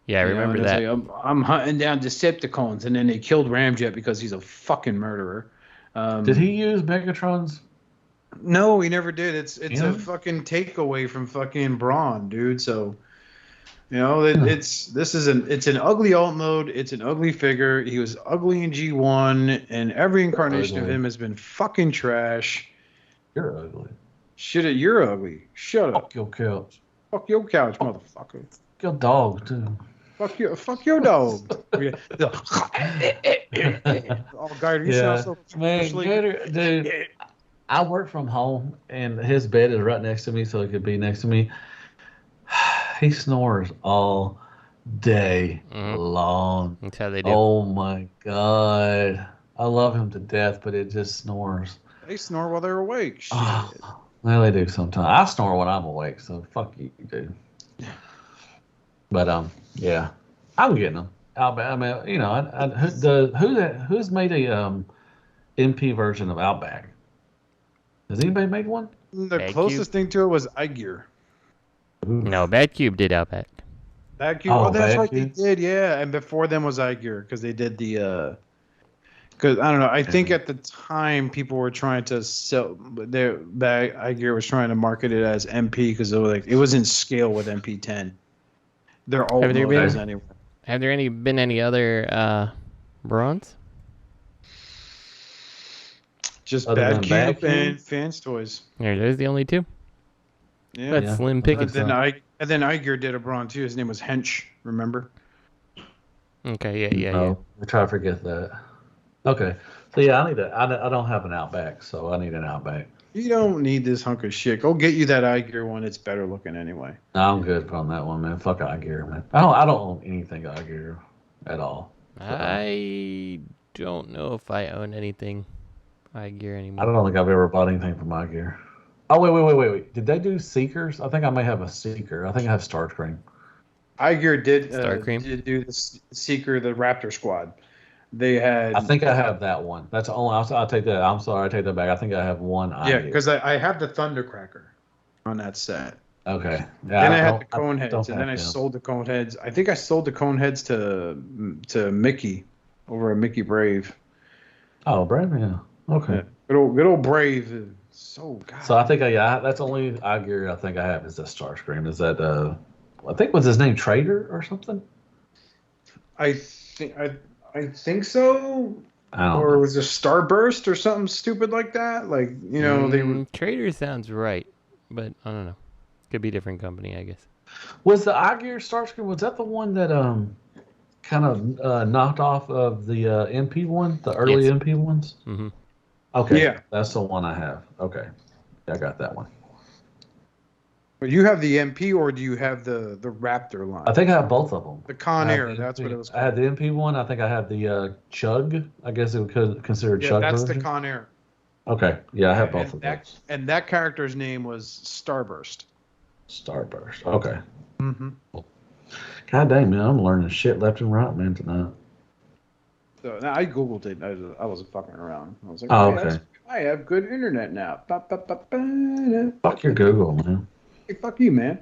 Yeah, I You know, remember and it's that. like, I'm hunting down Decepticons, and then they killed Ramjet because he's a fucking murderer. Did he use Megatron's? No, he never did. It's Yeah. a fucking takeaway from fucking Braun, dude. So, you know, it's an ugly alt mode. It's an ugly figure. He was ugly in G1, and every incarnation of Ugly. him has been fucking trash. You're ugly. Shit, you're ugly. Shut up. Fuck your couch. Fuck your couch, motherfucker. Your dog too. Fuck your dog. Yeah. Oh, Gator, you sound so Man, sleepy. Gator, dude. I work from home, and his bed is right next to me, so he could be next to me. He snores all day long. That's how they do. Oh my god, I love him to death, but it just snores. They snore while they're awake. Shit. Well, they do sometimes. I snore when I'm awake, so fuck you, dude. But yeah, I'm getting them. Outback. I mean, you know, who's made a MP version of Outback? Has anybody made one? The Bad closest thing to it was iGear. No, Bad Cube did Outback. Bad Cube. Oh, that's Bad right. Cube? They did, yeah. And before them was iGear because they did the. Because I don't know. I think at the time people were trying to sell their iGear was trying to market it as MP because it was like it was in scale with MP10. They're all models anyway. Have there been any other bronze? Just Other Bad than Bad Cube and Cube? There's Fanstoys. the only two. Yeah. That's slim And pickings. then iGear did a bronze too. His name was Hench. Remember? Okay, yeah. Oh, we try to forget that. Okay, so yeah, I need that. I don't have an Outback, so I need an Outback. You don't need this hunk of shit. Go get you that iGear one. It's better looking anyway. I'm good on that one, man. Fuck iGear, man. I don't own anything iGear at all. So, I don't know if I own anything iGear anymore. I don't think I've ever bought anything from iGear. Oh wait. Did they do Seekers? I think I may have a Seeker. I think I have Starscream. iGear did do the Seeker, the Raptor Squad. They had. I think I have that one. That's only. I'll take that. I'm sorry, I take that back. I think I have one. Yeah, because I have the Thundercracker on that set. Okay. Yeah, then I had the cone heads, and then I sold the cone heads. I think I sold the cone heads to Mickey over at Mickey Brave. Oh, Brave, yeah. Okay. Yeah. Good old Brave. So I think that's only iGear I think I have is the Starscream. Is that I think was his name Trader or something? I think so. Or was it Starburst or something stupid like that? Like, you know, they were... Trader sounds right, but I don't know. Could be a different company, I guess. Was the iGear Starscream, was that the one that kind of knocked off of the MP one, the early MP ones? Mm-hmm. Okay. Yeah. That's the one I have. Okay. Yeah, I got that one. But you have the MP or do you have the Raptor line? I think I have both of them. The Con Air, that's what it was called. I had the MP one. I think I have the Chug. I guess it would consider Chug. Yeah, that's version. the Con Air. Okay. Yeah, I have both of those. And that character's name was Starburst. Starburst. Okay. Mm-hmm. God dang, man. I'm learning shit left and right, man, tonight. So now I Googled it. I wasn't fucking around. I was like, oh, okay. I have good internet now. Fuck your Google, man. Hey, fuck you, man.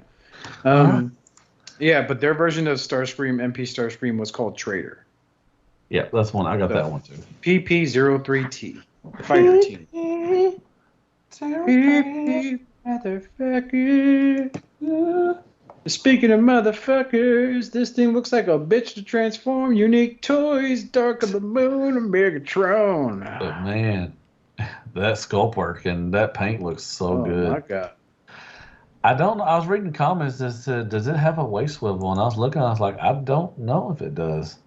Yeah, but their version of Starscream, MP Starscream, was called Trader. Yeah, that's one. I got that one too. PP03T. Fighter team. PP, motherfucker. Speaking of motherfuckers, this thing looks like a bitch to transform. Unique toys, Dark of the Moon, and Megatron. But man, that sculpt work and that paint looks so good. Oh my god. I don't know. I was reading comments that said, does it have a waist swivel? And I was looking, I was like, I don't know if it does.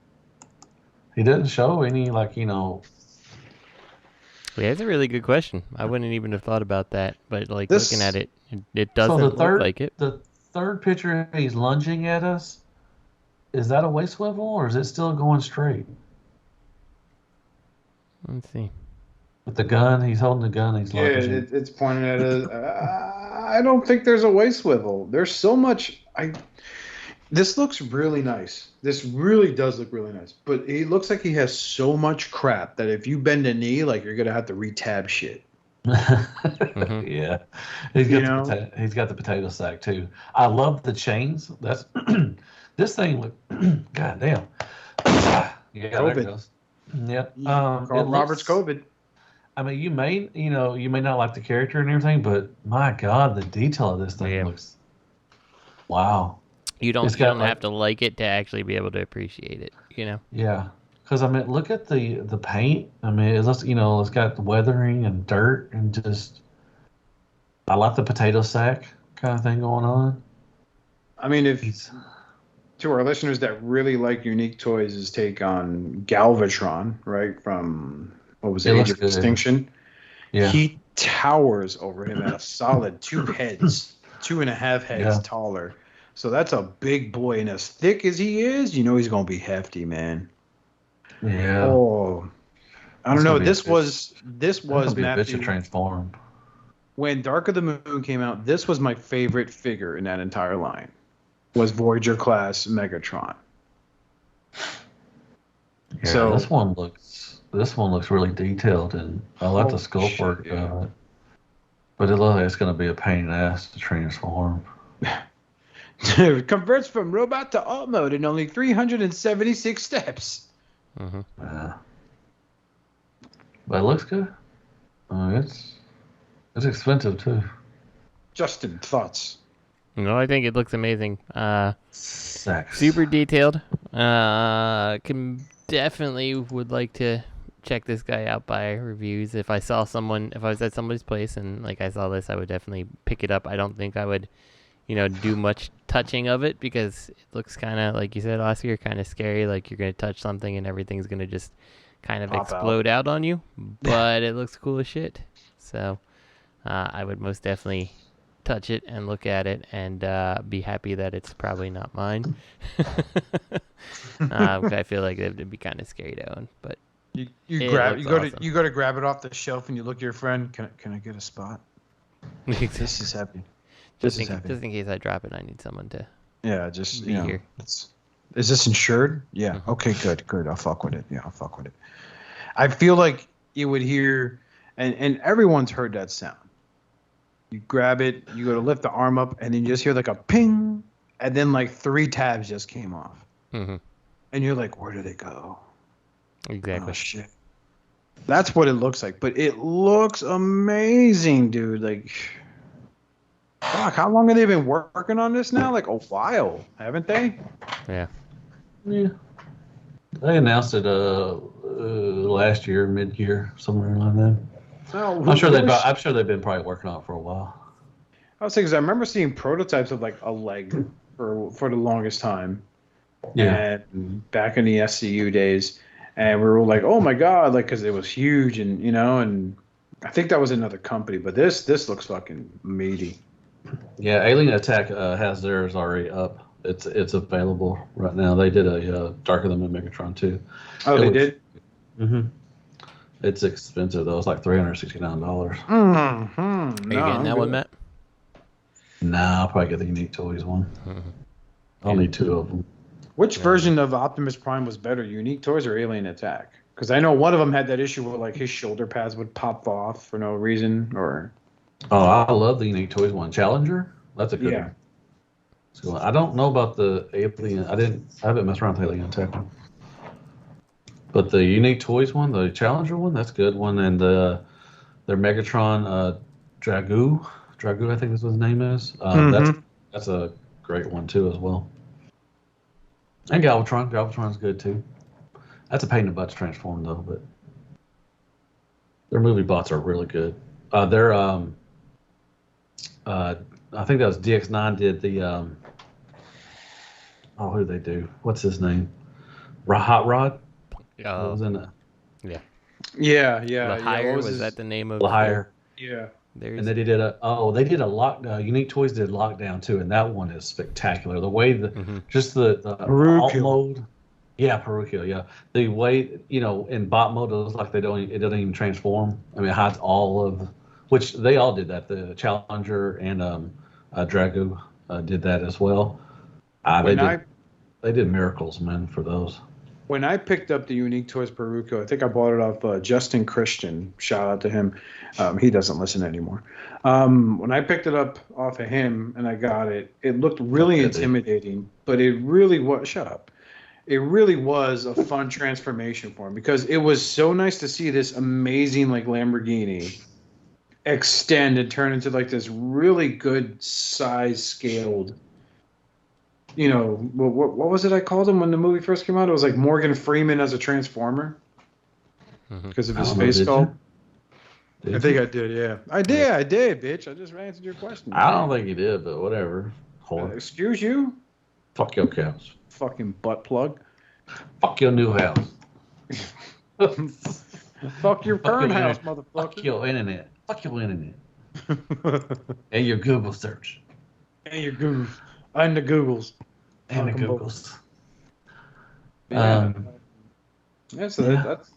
He didn't show any, like, you know. Yeah, that's a really good question. I wouldn't even have thought about that. But, like, looking at it, it doesn't look like it. The third picture, he's lunging at us. Is that a waist swivel, or is it still going straight? Let's see. With the gun, he's holding the gun. He's lunging. It's pointing at us. I don't think there's a waist swivel. There's so much. This looks really nice. This really does look really nice. But it looks like he has so much crap that if you bend a knee, like you're gonna have to retab shit. Mm-hmm. Yeah, he's got the potato sack too. I love the chains. That's this thing. Look, goddamn. Yeah, COVID. there it goes. Yep. Robert's COVID. I mean, you may not like the character and everything, but my God, the detail of this thing looks. Wow. You don't have to like it to actually be able to appreciate it, you know? Yeah. Because, I mean, look at the paint. I mean, it's got the weathering and dirt and just... I like the potato sack kind of thing going on. I mean, to our listeners that really like Unique Toys' take on Galvatron, right, from, what was it, Age of Extinction? Yeah. He towers over him at a solid 2 heads, 2.5 heads taller. So that's a big boy, and as thick as he is, you know he's going to be hefty, man. Yeah. Oh, I don't know. This was Matthew to transform. When Dark of the Moon came out, this was my favorite figure in that entire line. Was Voyager class Megatron. Yeah, So this one looks really detailed, and I like the sculpt work. yeah. But it looks like it's going to be a pain in the ass to transform. It converts from robot to alt mode in only 376 steps. Mm-hmm. Yeah. But it looks good. It's expensive too. Justin, thoughts? No, I think it looks amazing. Sex. Super detailed. Definitely would like to check this guy out by reviews. If I was at somebody's place and like I saw this, I would definitely pick it up. I don't think I would, do much touching of it because it looks kind of, like you said, Oscar, kind of scary. Like you're going to touch something and everything's going to just kind of explode out on you. But it looks cool as shit. So I would most definitely touch it and look at it and be happy that it's probably not mine. I feel like it would be kind of scary to own, but You go awesome. to grab it off the shelf and you look at your friend. Can I get a spot? This is heavy. Just in case I drop it, I need someone to. Yeah, just be here. Is this insured? Yeah. Mm-hmm. Okay, good. I'll fuck with it. Yeah, I'll fuck with it. I feel like you would hear, and everyone's heard that sound. You grab it, you go to lift the arm up, and then you just hear like a ping, and then like 3 tabs just came off, Mm-hmm. and you're like, where do they go? Exactly. Oh shit. That's what it looks like, but it looks amazing, dude. Like, fuck, how long have they been working on this now? Like a while, haven't they? Yeah. Yeah. They announced it last year, mid-year, somewhere like that. No, I'm sure they've been probably working on it for a while. I was saying, because I remember seeing prototypes of like a leg for the longest time. Yeah. And back in the SCU days, and we were like, oh my god, like, because it was huge, and and I think that was another company, but this looks fucking meaty. Yeah, Alien Attack has theirs already up. It's available right now. They did a Darker Than Megatron too. Oh, they did? Mm-hmm. It's expensive though. It's like $369. Mm-hmm. Are you getting that one, Matt? Nah, I'll probably get the Unique Toys one. Mm-hmm. I'll need 2 of them. Which version of Optimus Prime was better, Unique Toys or Alien Attack? Because I know one of them had that issue where like his shoulder pads would pop off for no reason, or. Oh, I love the Unique Toys one. Challenger? That's a good one. So I don't know about the Alien. I haven't messed around with the Alien Attack one. But the Unique Toys one, the Challenger one, that's a good one. And their Megatron Duyjuy, I think is what his name is. That's a great one too as well. And Galvatron's good too. That's a pain in the butt to transform though, but their movie bots are really good. I think that was DX9 did the who did they do? What's his name? Hot Rod? Oh, was in it. Yeah. Lahire, was that the name of Lahire. Yeah. And they did a lockdown. Unique Toys did Lockdown too, and that one is spectacular. The way just the alt mode. Yeah, Peruchio, yeah. The way, in bot mode, it looks like it doesn't even transform. I mean, it hides all of, which they all did that. The Challenger and Duyjuy did that as well. They did miracles, man, for those. When I picked up the Unique Toys Peruchio, I think I bought it off Justin Christian. Shout out to him. He doesn't listen anymore. When I picked it up off of him and I got it, it looked really intimidating, but it really was. Shut up. It really was a fun transformation for him because it was so nice to see this amazing like Lamborghini extend and turn into like this really good size scaled. What was it I called him when the movie first came out? It was like Morgan Freeman as a Transformer because of his face sculpt. I think I did, yeah. I did, bitch. I just answered your question. I don't think you did, but whatever. Excuse you? Fuck your cows. Fucking butt plug. Fuck your new house. Fuck your current house, motherfucker. Fuck your internet. Fuck your internet. And your Google search. And your Googles. And the Googles. And the Googles.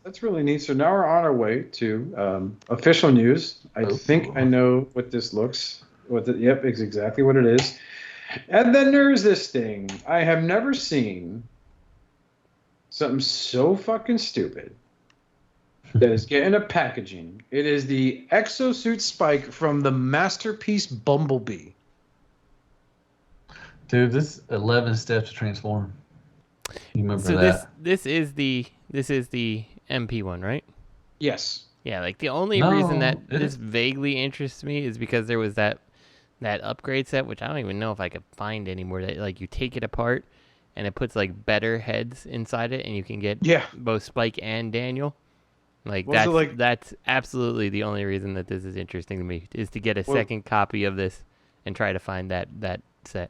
That's really neat. So now we're on our way to official news. I think I know what this looks. Yep, it's exactly what it is. And then there's this thing I have never seen something so fucking stupid that is getting a packaging. It is the exosuit Spike from the Masterpiece Bumblebee. Dude, this 11 steps to transform. You remember So that? this is the MP one, right? Yes. Yeah, like the only No, reason that it this is- vaguely interests me is because there was that upgrade set, which I don't even know if I could find anymore. That like you take it apart and it puts like better heads inside it, and you can get both Spike and Daniel. Like Was it like- that's absolutely the only reason that this is interesting to me is to get a second copy of this and try to find that set.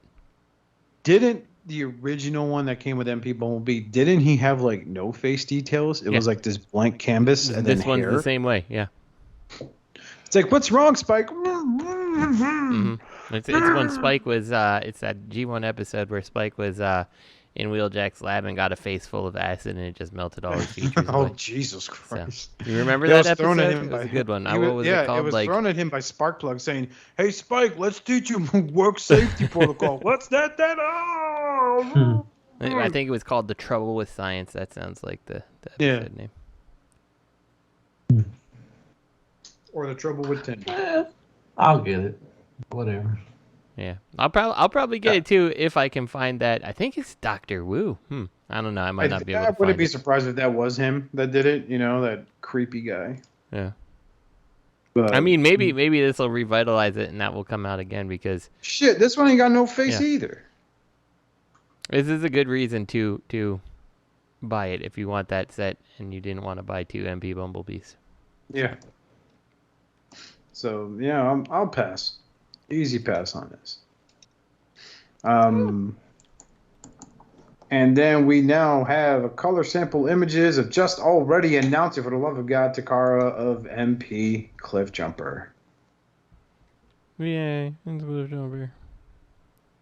Didn't the original one that came with MP Bumblebee, didn't he have like no face details? It was like this blank canvas and This then one's hair. the same way, yeah. It's like, what's wrong, Spike? Mm-hmm. It's when Spike was it's that G1 episode where Spike was in Wheeljack's lab and got a face full of acid and it just melted all his features Oh, away. Jesus Christ. So, you remember It that was episode? thrown at him It was by a good one. He What was it called? It was Like, thrown at him by Sparkplug saying, "Hey Spike, let's teach you work safety protocol." What's that? Oh! I think it was called The Trouble with Science. That sounds like the episode name. Or The Trouble with Tinder. I'll get it. Whatever. Yeah, I'll probably get it too if I can find that. I think it's Dr. Wu. I don't know. I might not be able to I find wouldn't be it. surprised if that was him that did it. You know, that creepy guy. Yeah. But I mean, maybe this will revitalize it and that will come out again because shit, this one ain't got no face either. this is a good reason to buy it if you want that set and you didn't want to buy 2 MP Bumblebees. Yeah. So yeah, I'll pass. Easy pass on this. And then we now have a color sample images of just already announced it, for the love of God, Takara of MP Cliffjumper. Yay! It's over.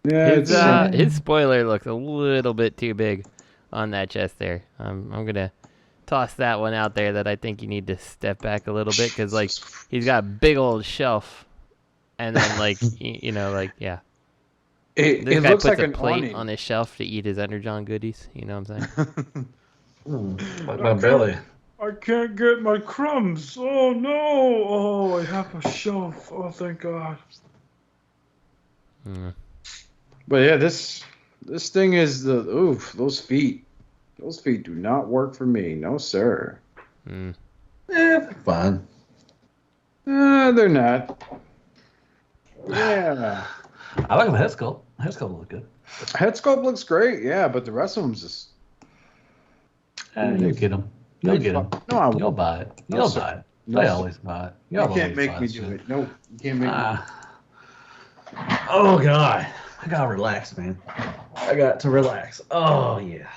Yeah, His spoiler looks a little bit too big on that chest there. I'm gonna toss that one out there that I think you need to step back a little bit because like he's got a big old shelf, and then like you know like yeah. It This guy looks puts like a an plate awning. on his shelf to eat his Energon goodies. You know what I'm saying? Like my belly. I can't get my crumbs. Oh no! Oh, I have a shelf. Oh, thank God. But yeah, this thing is the oof. Those feet do not work for me. No sir. Fine. They're not. Yeah. I like the head sculpt. Head sculpt look good. Head sculpt looks great. Yeah, but the rest of them's just. You'll get them. You'll get them. No, I won't. You'll buy it. No, You'll sir. buy it. No, They sir. always buy it. You can't make me do it. No, you can't make me. Oh God, I gotta relax, man. I got to relax. Oh yeah.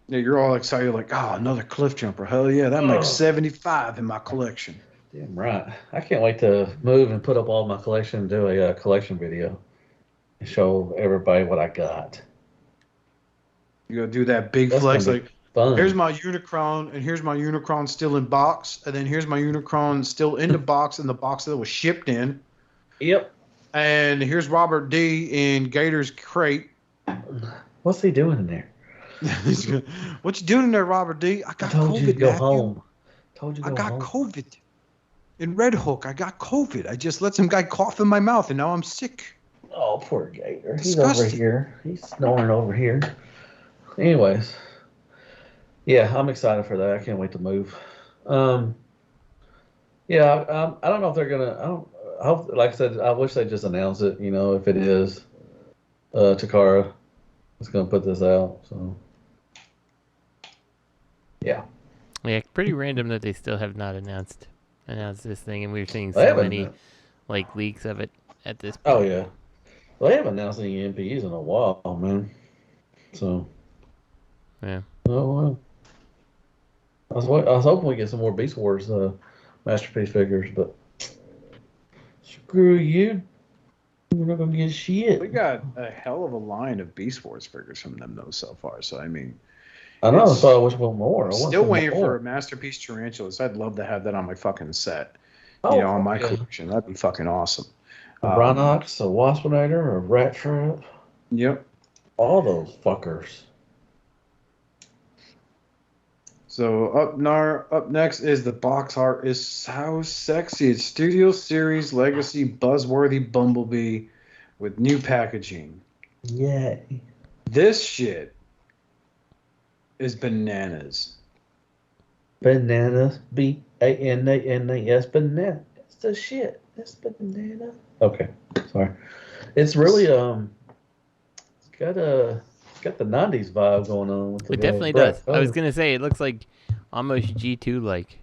Yeah, you're all excited, like, oh, another cliff jumper. Hell yeah, that makes 75 in my collection. Damn right. I can't wait to move and put up all my collection and do a collection video and show everybody what I got. You gotta do that big That's flex, gonna be like, fun. here's my Unicron, and here's my Unicron still in box, and then here's my Unicron still in the box, and the box that was shipped in. Yep. And here's Robert D in Gator's crate. What's he doing in there? What you doing in there, Robert D? I I got told COVID, you to go Matthew. home. Told you to I go got home. COVID. In Red Hook, I got COVID. I just let some guy cough in my mouth, and now I'm sick. Oh, poor Gator. He's Disgusting. over here. He's snoring over here. Anyways, yeah, I'm excited for that. I can't wait to move. Yeah, I don't know if they're gonna. I hope, like I said, I wish they just announce it. You know, if it is Takara is gonna put this out. So, yeah. Yeah, pretty random that they still have not announced this thing, and we're seeing They so haven't many announced- like leaks of it at this point. Oh yeah. Well, they haven't announced any MPs in a while, man. So. Yeah. Oh well. I was hoping we get some more Beast Wars masterpiece figures, but screw you. We're not gonna get shit. We got a hell of a line of Beast Wars figures from them, though, so far. So, I mean, I know. it's- So I wish for more. I want still some waiting more. for a Masterpiece Tarantulas. I'd love to have that on my fucking set. Oh, You know, on my yeah. collection. That'd be fucking awesome. A Bronnox, a Waspinator, a Rat Trap. Yep. All those fuckers. So up next is the box art is so sexy. It's Studio Series Legacy Buzzworthy Bumblebee with new packaging. Yay. This shit is bananas. Bananas. B-A-N-A-N-A-S. Banana. It's the shit. It's banana. Okay. Sorry. It's really it's got the 90s vibe going on with the It definitely does. I was gonna say it looks like almost G2 like.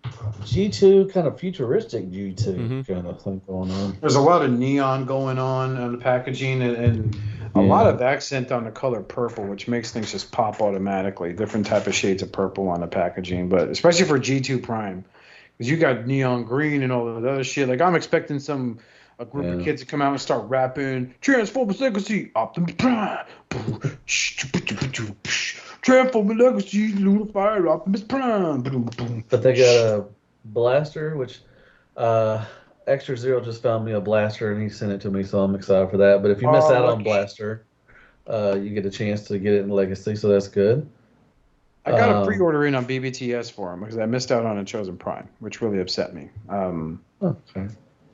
G2 kind of futuristic G2 kind of thing going on. There's a lot of neon going on the packaging and a lot of accent on the color purple, which makes things just pop automatically. Different type of shades of purple on the packaging, but especially for G2 Prime, because you got neon green and all of the other shit. Like I'm expecting a group of kids to come out and start rapping Transformers Legacy Optimus Prime, Transformers Legacy Lucifer Optimus Prime. But they got a blaster, which Extra Zero just found me a blaster and he sent it to me, so I'm excited for that. But if you miss out on blaster, you get a chance to get it in Legacy, so that's good. I got a pre-order in on BBTS for him because I missed out on a Chosen Prime, which really upset me. Okay.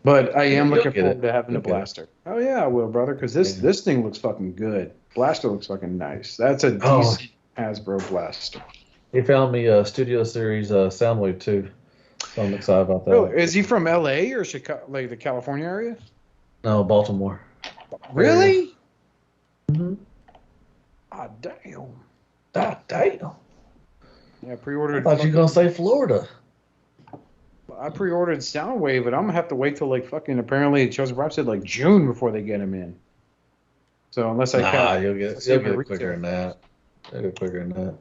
But I am looking forward to having You'll a blaster. Oh yeah, I will, brother, because this thing looks fucking good. Blaster looks fucking nice. That's a decent Hasbro blaster. He found me a Studio Series Soundwave too, so I'm excited about that. Really? Is he from LA or Chicago, like the California area? No, Baltimore. Really? Mm-hmm. Ah, damn. Ah, damn. Yeah, pre-ordered. I thought you were gonna say Florida. I pre-ordered Soundwave, but I'm gonna have to wait till like fucking. Apparently, Chosen Prime said like June before they get him in. So unless you'll get it quicker than that. You'll get quicker than that.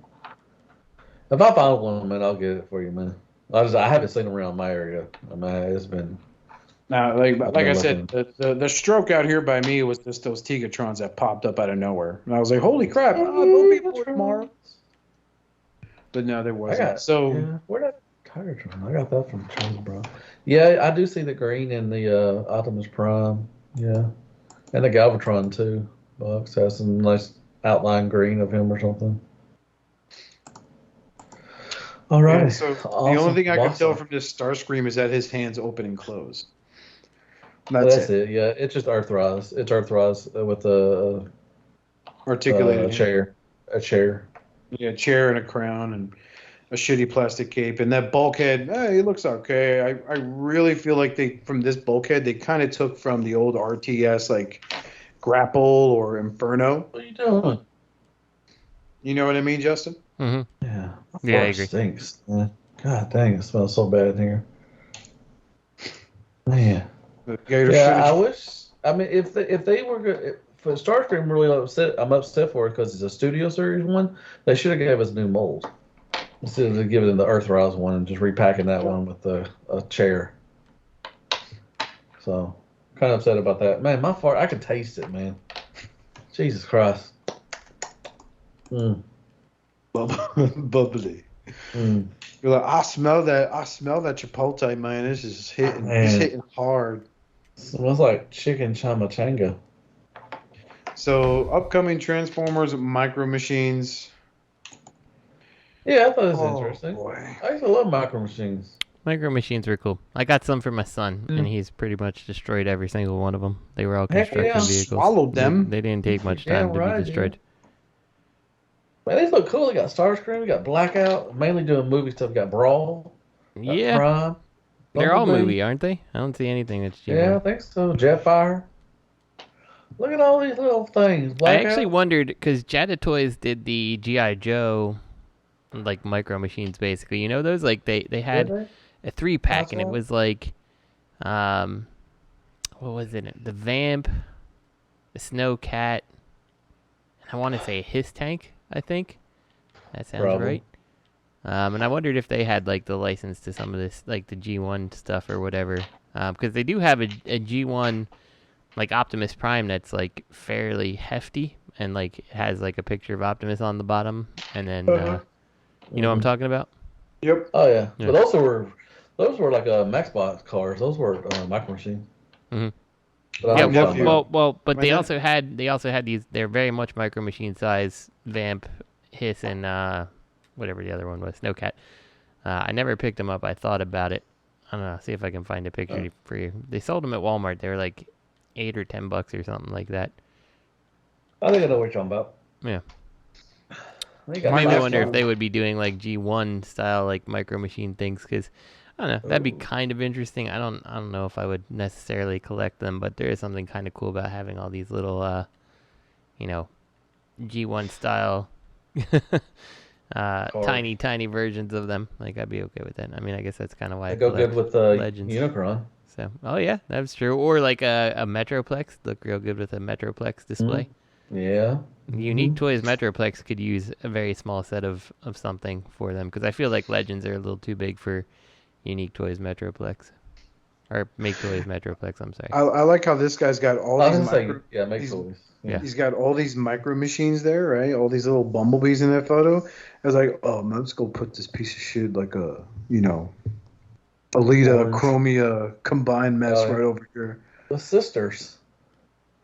If I find one, man, I'll get it for you, man. I haven't seen them around my area. I mean, it's been. Now, like I said, the stroke out here by me was just those Tigatrons that popped up out of nowhere, and I was like, "Holy crap! There'll be more tomorrow." But no, there wasn't. Where did Tigatron? I got that from Chosen Prime. Yeah, I do see the green in the Optimus Prime. Yeah, and the Galvatron too. Bucks has some nice outline green of him or something. All right. Yeah, so the only thing I can tell from this Starscream is that his hands open and close. That's it. Yeah, it's just Earthrise. It's Earthrise with a articulated chair. A chair. Yeah, a chair and a crown and a shitty plastic cape. And that bulkhead, he looks okay. I really feel like from this bulkhead, they kind of took from the old RTS, like Grapple or Inferno. What are you doing? You know what I mean, Justin? Mm-hmm. Yeah. Yeah, I agree. Stinks. Man. God dang, it smells so bad in here. Man. I wish. I mean, if they were good, for Starscream, really upset. I'm upset for it because it's a Studio Series one. They should have gave us new molds instead of giving them the Earthrise one and just repacking that one with a chair. So, kind of upset about that. Man, my fart, I can taste it, man. Jesus Christ. Bubbly. You're like, I smell that chipotle, man. This is hitting. It's hitting hard. Smells like chicken chimichanga. So, upcoming Transformers Micro Machines. Yeah, I thought it was interesting. Boy. I used to love Micro Machines. Micro Machines were cool. I got some for my son, and he's pretty much destroyed every single one of them. They were all construction vehicles. Swallowed them. They didn't take much time to be destroyed. Man, these look cool. They got Starscream, we got Blackout, mainly doing movie stuff. We got Brawl. Yeah. Prime. They're all movie, aren't they? I don't see anything that's G1. Yeah, I think so. Jetfire. Look at all these little things. Blackout. I actually wondered, because Jada Toys did the G.I. Joe, like, Micro Machines, basically. You know those? Like, they had a 3-pack, and it was like, what was it? The Vamp, the Snow Cat, and I want to say Hiss Tank, I think. That sounds right. And I wondered if they had, like, the license to some of this, like, the G1 stuff or whatever. Because they do have a G1, like, Optimus Prime that's, like, fairly hefty. And, like, has, like, a picture of Optimus on the bottom. And then, you know what I'm talking about? Yep. Oh, yeah. But those were like, Maxbox cars. Those were Micro Machines. Mm-hmm. But but they also had these, they're very much Micro Machine size Vamp, Hiss, and whatever the other one was, Snowcat. I never picked them up. I thought about it. I don't know. See if I can find a picture for you. They sold them at Walmart. They were like $8 or $10 or something like that. I think I know what you're talking about. Yeah. I think Made me last wonder if one- they would be doing like G1 style like micro machine things, because I don't know, that'd be kind of interesting. I don't know if I would necessarily collect them, but there is something kind of cool about having all these little G1 style tiny versions of them. Like, I'd be okay with that. I mean, I guess that's kind of why I go collect good with the Legends. Unicron. So, oh yeah, that's true. Or like a Metroplex, look real good with a Metroplex display. Yeah. Unique Toys Metroplex could use a very small set of something for them, because I feel like Legends are a little too big for Unique Toys Metroplex. Or Make Toys Metroplex, I'm sorry. I like how this guy's got all I these was saying, micro, make these- toys. Yeah. he's got all these micro machines there, right? All these little bumblebees in that photo. I was like, oh man, let's go put this piece of shit like a, Alita, Orange. Chromia combined mess Oh, yeah. right over here. The sisters.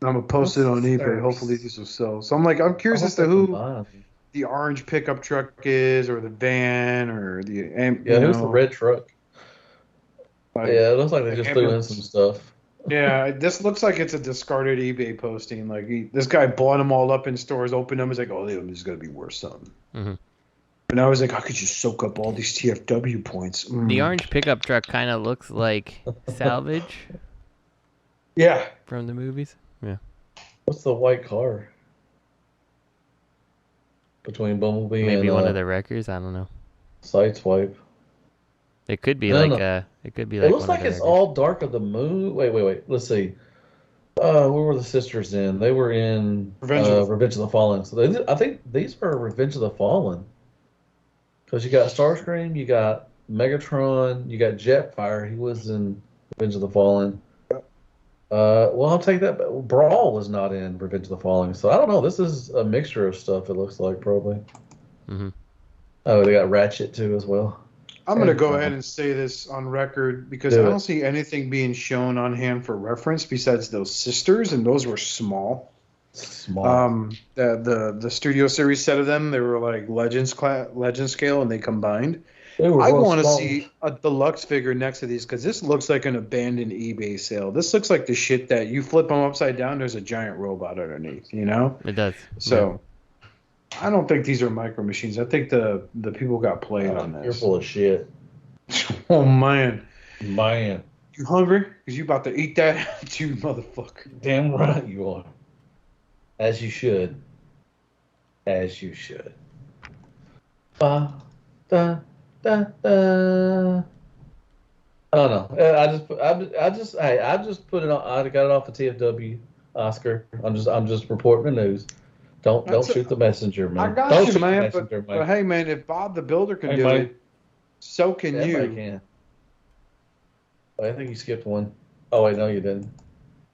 I'm gonna post it on eBay. Sisters. Hopefully these will sell. So I'm curious as to who the orange pickup truck is, or the van, or the Who's the red truck? like- Yeah, it looks like they just threw in ambulance. some stuff. Yeah, this looks like it's a discarded eBay posting. Like this guy bought them all up in stores, opened them, he's like, oh, this is gonna be worth something. Mhm. And I was like, I could just soak up all these TFW points. The orange pickup truck kind of looks like Salvage Yeah, from the movies. Yeah. What's the white car? Between Bumblebee Maybe and one of the wreckers. I don't know. Sideswipe. It could be No, like no. it could be like It looks one like of the it's wreckers. all Dark of the Moon. Wait. Let's see. Where were the sisters in? They were in Revenge of the- Revenge of the Fallen. So I think these are Revenge of the Fallen. Because you got Starscream, you got Megatron, you got Jetfire. He was in Revenge of the Fallen. Well, I'll take that. But Brawl was not in Revenge of the Fallen. So I don't know. This is a mixture of stuff, it looks like, probably. Mm-hmm. Oh, they got Ratchet, too, as well. I'm gonna go Yeah. ahead and say this on record because Do I it. don't see anything being shown on hand for reference besides those sisters, and those were small. Small. The studio series set of them, they were like legend scale, and they combined. They were I real want to small. see a deluxe figure next to these because this looks like an abandoned eBay sale. This looks like the shit that you flip them upside down. There's a giant robot underneath, It does. So I don't think these are micro machines. I think the people got played on You're this. full of shit. Oh man, Man. you hungry? Because you about to eat that, dude, motherfucker. Damn right you are. As you should. As you should. Da, da, da. I don't know. I just put it on. I got it off of TFW, Oscar. I'm just reporting the news. Don't That's shoot the messenger, man. I got don't you, shoot man. the messenger, But hey, man, if Bob the Builder can Hey, do Mike. it, so can Yeah, you. I can. Oh, I think you skipped one. Oh wait, no, you didn't.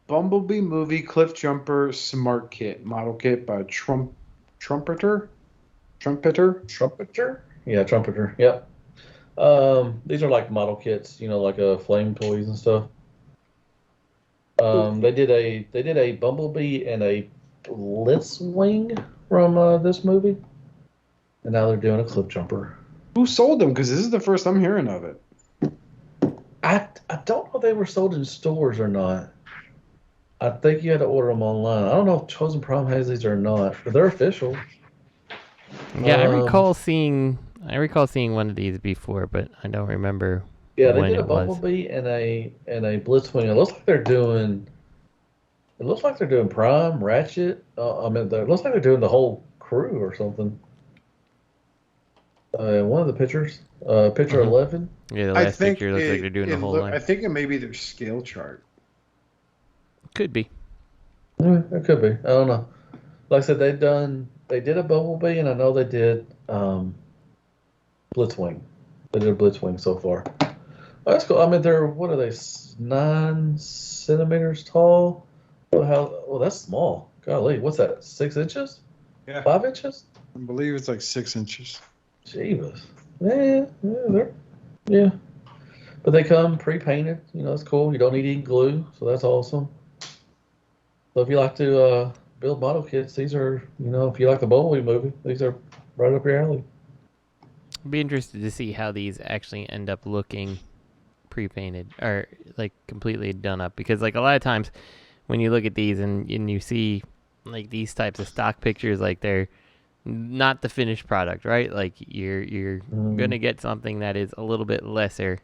Bumblebee movie Cliff Jumper Smart Kit model kit by Trumpeter. Trumpeter? Yeah, Trumpeter. Yep. These are like model kits, like flame toys and stuff. They did a Bumblebee and a Blitzwing from this movie, and now they're doing a Cliff Jumper. Who sold them? Because this is the first I'm hearing of it. I don't know if they were sold in stores or not. I think you had to order them online. I don't know if Chosen Prime has these or not, but they're official. Yeah, I Um, recall seeing one of these before, but I don't remember. Yeah, they when did a it was. Bumblebee and a Blitzwing. It looks like they're doing Prime, Ratchet. It looks like they're doing the whole crew or something. One of the pictures, picture Mhm. 11. Yeah, the last picture looks like they're doing the whole line. I think it may be their scale chart. Could be. Yeah, it could be. I don't know. Like I said, they did a Bumblebee, and I know they did Blitzwing. They did a Blitzwing so far. Oh, that's cool. They're, what are they, 9 centimeters tall? Well, that's small. Golly, what's that, 6 inches? Yeah. 5 inches? I believe it's like 6 inches. Jeebus. Yeah. But they come pre-painted. It's cool. You don't need any glue, so that's awesome. So if you like to build model kits, these are, if you like the Bumblebee movie, these are right up your alley. I'd be interested to see how these actually end up looking pre-painted or like completely done up, because like a lot of times when you look at these and you see like these types of stock pictures, like they're not the finished product, right? Like you're gonna get something that is a little bit lesser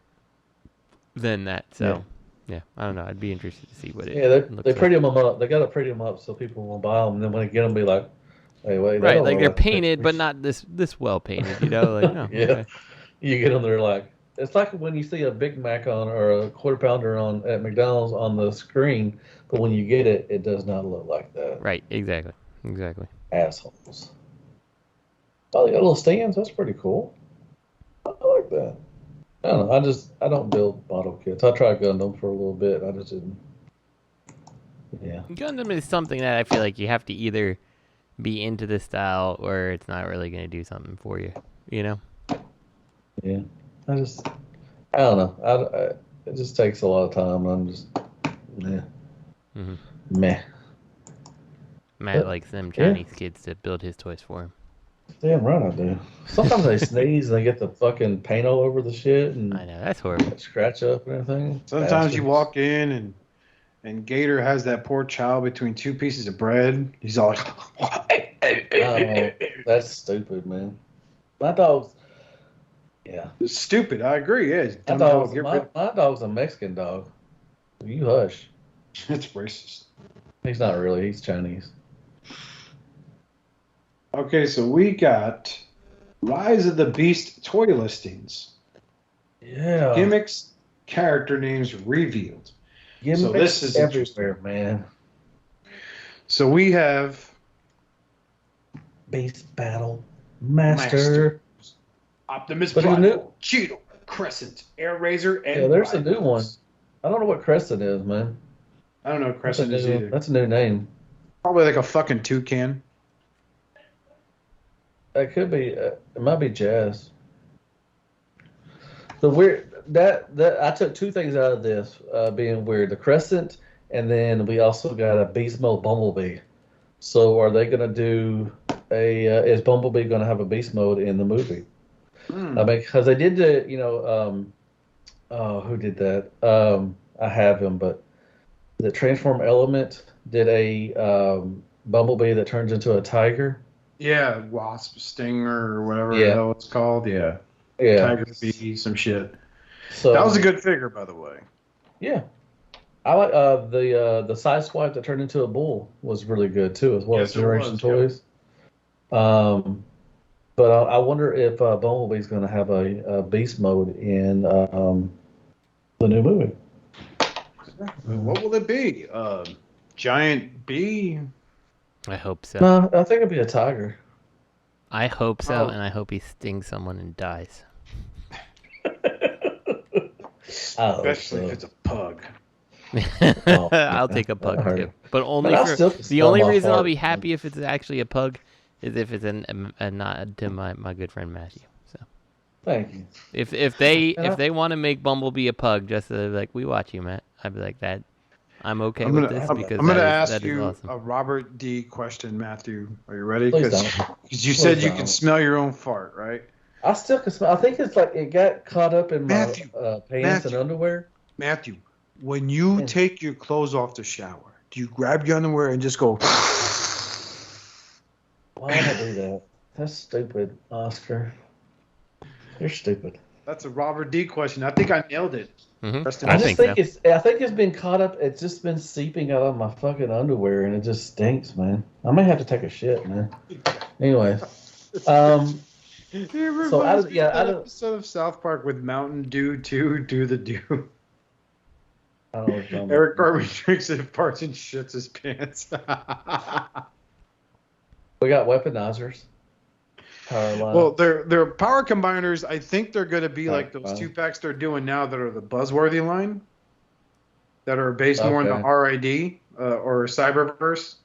than that. So yeah, I don't know. I'd be interested to see what it looks they like. pretty them up. They gotta pretty them up so people will buy them. And then when they get them, be like, hey, wait, right? Like they're painted, but not this well painted. You know, like no. Yeah. Okay. You get them, they're like, it's like when you see a Big Mac or a quarter pounder at McDonald's on the screen, but when you get it, it does not look like that. Right. Exactly. Assholes. Oh, they got little stands. That's pretty cool. I like that. I don't know. I don't build bottle kits. I tried Gundam for a little bit. I just didn't. Yeah. Gundam is something that I feel like you have to either be into the style or it's not really going to do something for you. You know? Yeah. I don't know. It just takes a lot of time. I'm just, meh. Matt likes them Chinese kids to build his toys for him. Damn right I do. Sometimes they sneeze and they get the fucking paint all over the shit and I know, that's horrible. Scratch up and everything. Sometimes you walk in and Gator has that poor child between two pieces of bread. He's all like, oh, that's stupid, man. My dog's, it's stupid. I agree. Yeah, it's my dumb dog. my dog's a Mexican dog. You hush. It's racist. He's not really. He's Chinese. Okay, so we got Rise of the Beast toy listings. Yeah. Gimmicks, character names revealed. Gimmicks so this is everywhere, man. So we have Beast Battle Master. Optimus But Prime, Cheeto, Crescent, Air Razor, and there's a Rivals. new one. I don't know what Crescent is, man. I don't know what Crescent is either. That's a new name. Probably like a fucking toucan. It could be. It might be Jazz. The weird that I took two things out of this being weird: the Crescent, and then we also got a Beast Mode Bumblebee. So are they gonna do is Bumblebee gonna have a Beast Mode in the movie? I mean, because they did who did that? I have him, but the Transform Element did a Bumblebee that turns into a tiger. Yeah, Wasp, Stinger, or whatever the hell it's called. Yeah. Tiger Bee, some shit. So that was a good figure, by the way. Yeah. I like the Sideswipe that turned into a bull was really good too, as well as Generation Toys. But I wonder if Bumblebee's going to have a beast mode in the new movie. What will it be? Giant bee? I hope so. No, I think it'd be a tiger. I hope so, and I hope he stings someone and dies. Especially if it's a pug. I'll take a pug too, but only the only reason I'll be happy if it's actually a pug is if it's a nod to my good friend Matthew. So thank you. If they want to make Bumblebee a pug, just so like we watch you, Matt, I'd be like that. I'm okay with this because I'm going to ask that you awesome. a Robert D. question, Matthew. Are you ready? Please Because you Please said you don't. can smell your own fart, right? I still can smell. I think it's like it got caught up in my pants Matthew. and underwear. Matthew, when you take your clothes off the shower, do you grab your underwear and just go? Why would I do that? That's stupid, Oscar. You're stupid. That's a Robert D. question. I think I nailed it. Mm-hmm. I think it's been caught up. It's just been seeping out of my fucking underwear, and it just stinks, man. I may have to take a shit, man. Anyway, It reminds me of that I don't. episode of South Park with Mountain Dew to do the do. I don't know what you're talking about. Eric Cartman drinks it, farts, and shits his pants. We got weaponizers. Well, they're power combiners. I think they're going to be like those 2-packs they're doing now that are the Buzzworthy line, that are based more on the RID or Cyberverse.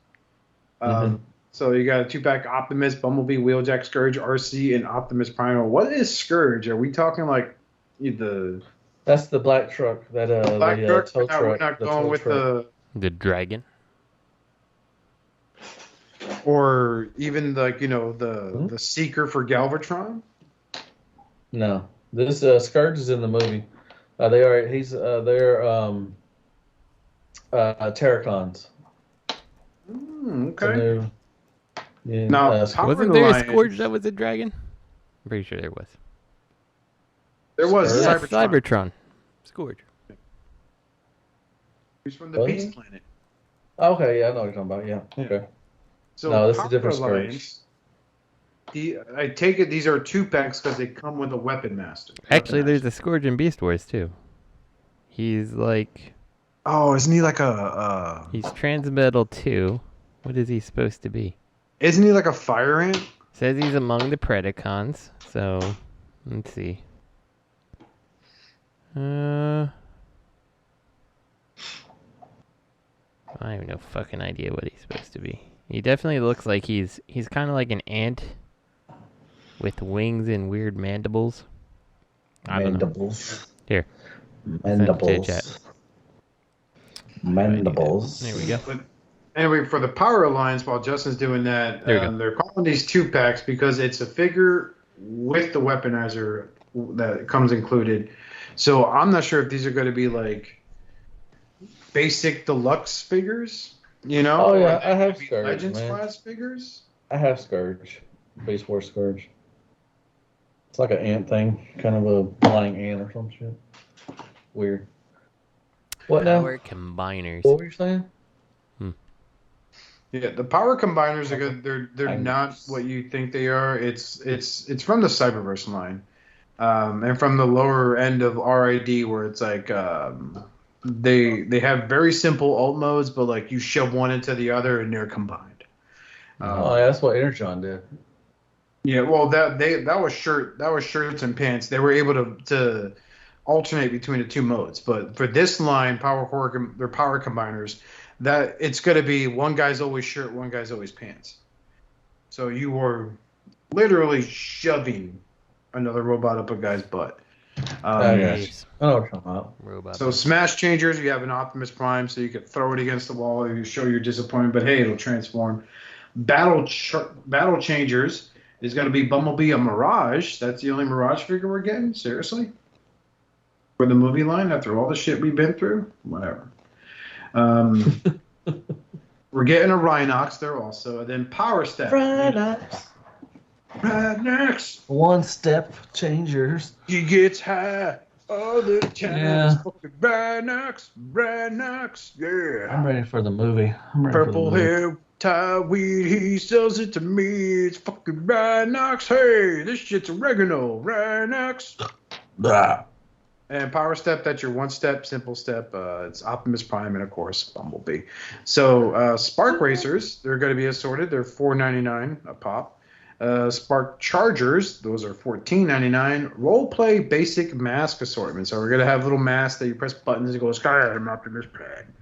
So you got a 2-pack Optimus, Bumblebee, Wheeljack, Scourge, RC, and Optimus Primal. What is Scourge? Are we talking like the... That's the black truck. That black truck? tow truck. We're not going with the dragon. Or even like the Seeker for Galvatron. No, this Scourge is in the movie. They're Terracons. It's a Okay. new. Yeah, Now, Scourge. Wasn't there a Scourge that was a dragon? I'm pretty sure there was. there was Scourge? Yeah, Cybertron. Cybertron. Scourge. He's from the Was Beast he? Planet. Okay, yeah, I know what you're talking about. Yeah. Okay. So No, this is a Power different Alliance, I take it these are 2-packs because they come with a Weapon Master. Actually, there's a Scourge in Beast Wars too. He's like Oh, isn't he like a? he's Transmetal 2. What is he supposed to be? Isn't he like a fire ant? Says he's among the Predacons. So let's see. I have no fucking idea what he's supposed to be. He definitely looks like he's kind of like an ant with wings and weird mandibles. I don't know. Mandibles. Here. Send it to Mandibles. chat. Mandibles. There we go. But anyway, for the Power Alliance, while Justin's doing that, There we go. they're calling these 2-packs because it's a figure with the weaponizer that comes included. So I'm not sure if these are going to be like basic deluxe figures, you know? Oh, or yeah, they I have could be Scourge, Legends man. class figures. I have Scourge. Beast Wars Scourge. It's like an ant thing. Kind of a flying ant or some shit. Weird. What now? Power combiners. What were you saying? Yeah, the power combiners are good. They're not what you think they are. It's from the Cyberverse line, and from the lower end of RID where it's like they have very simple alt modes, but like you shove one into the other and they're combined. Oh, yeah, that's what Energon did. Yeah, well that was shirts and pants. They were able to alternate between the two modes, but for this line, they're power combiners. That it's going to be one guy's always shirt, one guy's always pants. So you were literally shoving another robot up a guy's butt. Nice. I know what you're talking about. Robot. So smash changers, you have an Optimus Prime, so you could throw it against the wall and you show your disappointment, but hey, it'll transform. Battle changers is going to be Bumblebee, a Mirage. That's the only Mirage figure we're getting? Seriously? For the movie line, after all the shit we've been through? Whatever. We're getting a Rhinox there also. And then Power Step. Rhinox. One step changers. He gets high all the time. Yeah. Fucking Rhinox. Yeah. I'm ready for the movie. Purple hair, tie weed, he sells it to me. It's fucking Rhinox. Hey, this shit's oregano. Rhinox. Blah. And Power Step, that's your one-step, simple step. It's Optimus Prime and, of course, Bumblebee. So Spark Racers, they're going to be assorted. They're $4.99 a pop. Spark Chargers, those are $14.99. Role-play basic mask assortment. So we're going to have little masks that you press buttons and it goes, I'm Optimus Prime.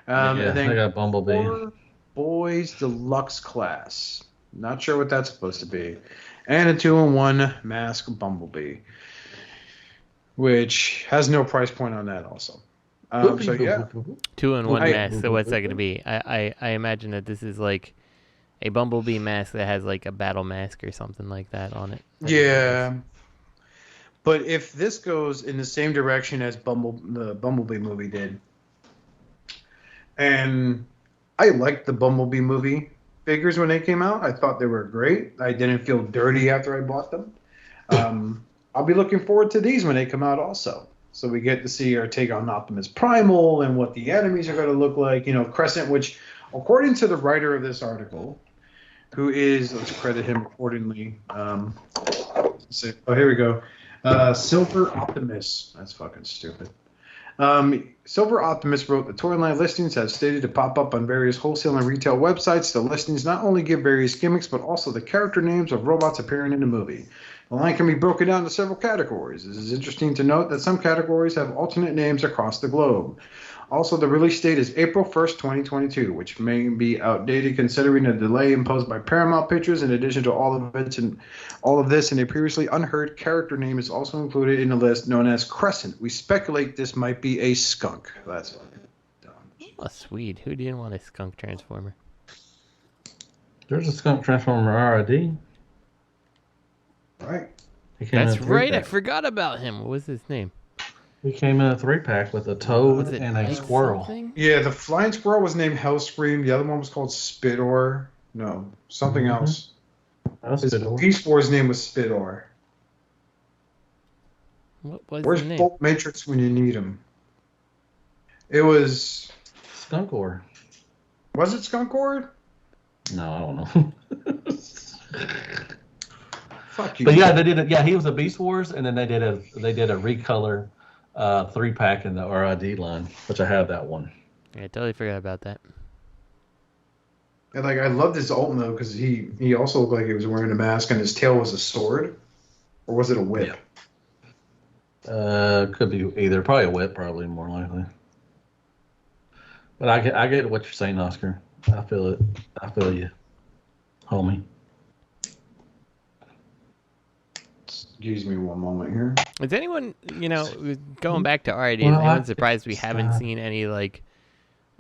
And then I got Bumblebee. 4 Boys Deluxe Class. Not sure what that's supposed to be. And a 2-in-1 mask Bumblebee, which has no price point on that also. So yeah, 2-in-1 mask. So what's that going to be? I imagine that this is like a Bumblebee mask that has like a battle mask or something like that on it. yeah. But if this goes in the same direction as the Bumblebee movie did, and I liked the Bumblebee movie figures when they came out. I thought they were great. I didn't feel dirty after I bought them. I'll be looking forward to these when they come out also. So we get to see our take on Optimus Primal and what the enemies are going to look like. You know, Crescent, which, according to the writer of this article, who is, let's credit him accordingly. Here we go. Silver Optimus. That's fucking stupid. Silver Optimus wrote, the toy line listings have stated to pop up on various wholesale and retail websites. The listings not only give various gimmicks, but also the character names of robots appearing in the movie. The line can be broken down into several categories. It is interesting to note that some categories have alternate names across the globe. Also, the release date is April 1st, 2022, which may be outdated considering the delay imposed by Paramount Pictures. In addition to all of this, and a previously unheard character name is also included in the list, known as Crescent. We speculate this might be a skunk. That's fucking dumb. Oh, sweet. Who didn't want a skunk transformer? There's a skunk transformer RID. Right. He came That's in a right. I 3-pack. forgot about him. What was his name? He came in a 3-pack with a toad Was it and a Egg squirrel. something? Yeah, the flying squirrel was named Hellscream. The other one was called Spidor. No, something Mhm. else. That's His good. Beast War's name was Spidor. What was Where's the name? Bolt Matrix when you need him? It was. Skunkor. Was it Skunkord? No, I don't know. Fuck you. But yeah, they did it. Yeah, he was a Beast Wars, and then they did a recolor 3-pack in the RID line, which I have that one. Yeah, I totally forgot about that. And like I loved his ult mode because he also looked like he was wearing a mask and his tail was a sword, or was it a whip? Could be either. Probably a whip, probably more likely. But I get what you're saying, Oscar. I feel it. I feel you, homie. Excuse me one moment here. Is anyone, going back to RID, is Well, anyone surprised we it's, haven't seen any, like,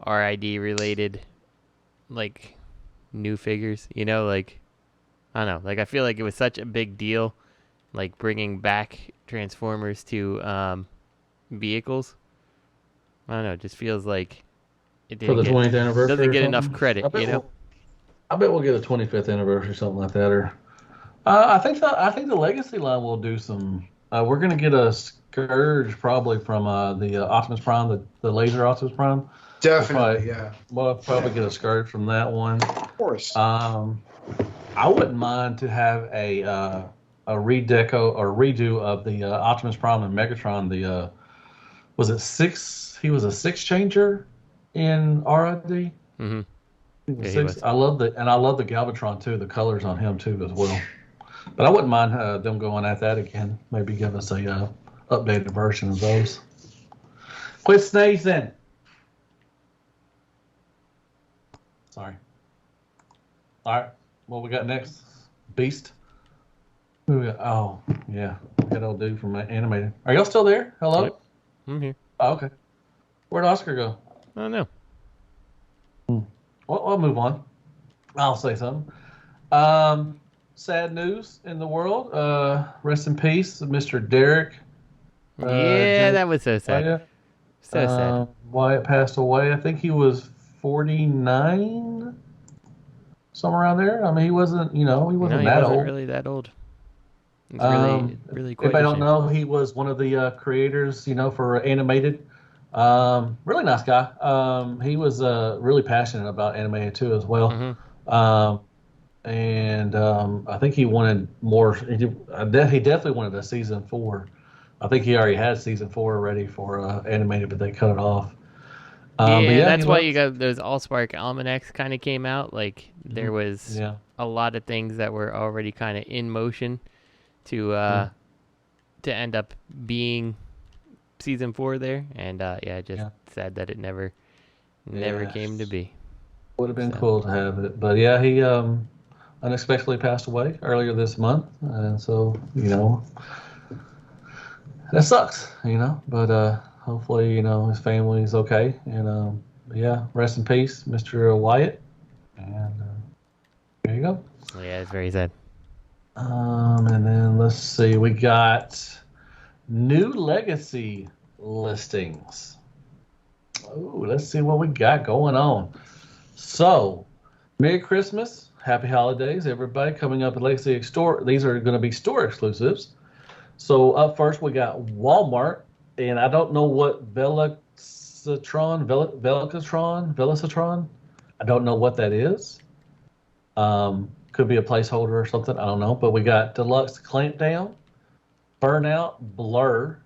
RID related, like, new figures? Like, I don't know. Like, I feel like it was such a big deal, like, bringing back Transformers to vehicles. I don't know. It just feels like it For the 20th anniversary. doesn't get or enough something? credit, I bet we'll get a 25th anniversary or something like that. Or I think the Legacy line will do some. We're gonna get a Scourge probably from the Optimus Prime, the laser Optimus Prime. Definitely, yeah. We'll probably get a Scourge from that one. Of course. I wouldn't mind to have a redeco or redo of the Optimus Prime and Megatron. Was it 6? He was a 6 changer in RID. Mm-hmm. Yeah, he 6. was. I love the Galvatron too. The colors on him too as well. But I wouldn't mind them going at that again. Maybe give us a updated version of those. Quit sneezing. Sorry. All right. What we got next? Beast. Who we got? Oh, yeah. We got old dude from Animated. Are y'all still there? Hello? Yep. I'm here. Oh, okay. Where'd Oscar go? I don't know. Well, I'll move on. I'll say something. Sad news in the world. Rest in peace, Mr. Derek. Yeah, that was so sad. Wyatt. So sad. Wyatt passed away. I think he was 49, somewhere around there. I mean, he wasn't, he wasn't No, he that wasn't old. really that old. It's really quite If I a don't shame. know, he was one of the creators, for Animated. Really nice guy. He was really passionate about Animated too as well. Mm-hmm. And I think he wanted more. He definitely wanted a season 4. I think he already had season 4 ready for Animated, but they cut it off. That's why you got those Allspark Almanacs kind of came out. Like there was a lot of things that were already kind of in motion to end up being season 4 there, and sad that it never came to be. Would have been cool to have it, but yeah, he unexpectedly passed away earlier this month, and so that sucks, But hopefully, his family's okay, and rest in peace, Mr. Wyatt. And there you go. Yeah, it's very sad. And then let's see, we got new Legacy listings. Oh, let's see what we got going on. So, Merry Christmas, Happy Holidays, everybody. Coming up at Legacy Store, these are going to be store exclusives. So up first we got Walmart, and I don't know what Velicatron. I don't know what that is. Could be a placeholder or something. I don't know. But we got Deluxe Clampdown, Burnout, Blur,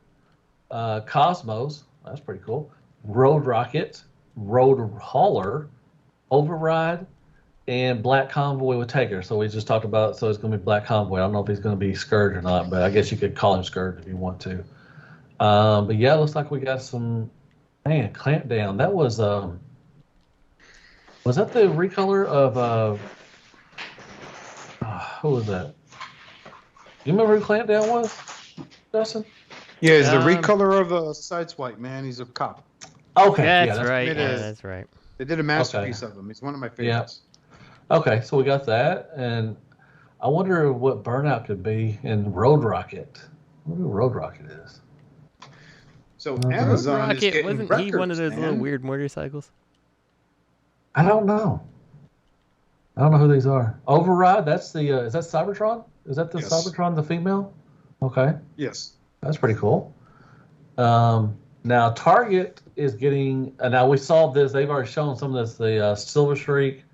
Cosmos. That's pretty cool. Road Rocket, Road Hauler, Override, and Black Convoy with Taker. So we just talked about, so it's going to be Black Convoy. I don't know if he's going to be Scourge or not, but I guess you could call him Scourge if you want to. But yeah, looks like we got some, Clampdown. That was that the recolor of, who was that? You remember who Clampdown was, Justin? Yeah, he's the recolor of Sideswipe, man. He's a cop. Okay. That's right. That's right. They did a masterpiece of him. He's one of my favorites. Okay, so we got that, and I wonder what Burnout could be in Road Rocket. I wonder who Road Rocket is. So Road Amazon is Rocket, getting wasn't records, he one of those little man. weird motorcycles? I don't know. I don't know who these are. Override, that's the, is that Cybertron? Is that the Yes. Cybertron, the female? Okay. Yes. That's pretty cool. Now Target is getting. Now we saw this. They've already shown some of this. The Silver Streak,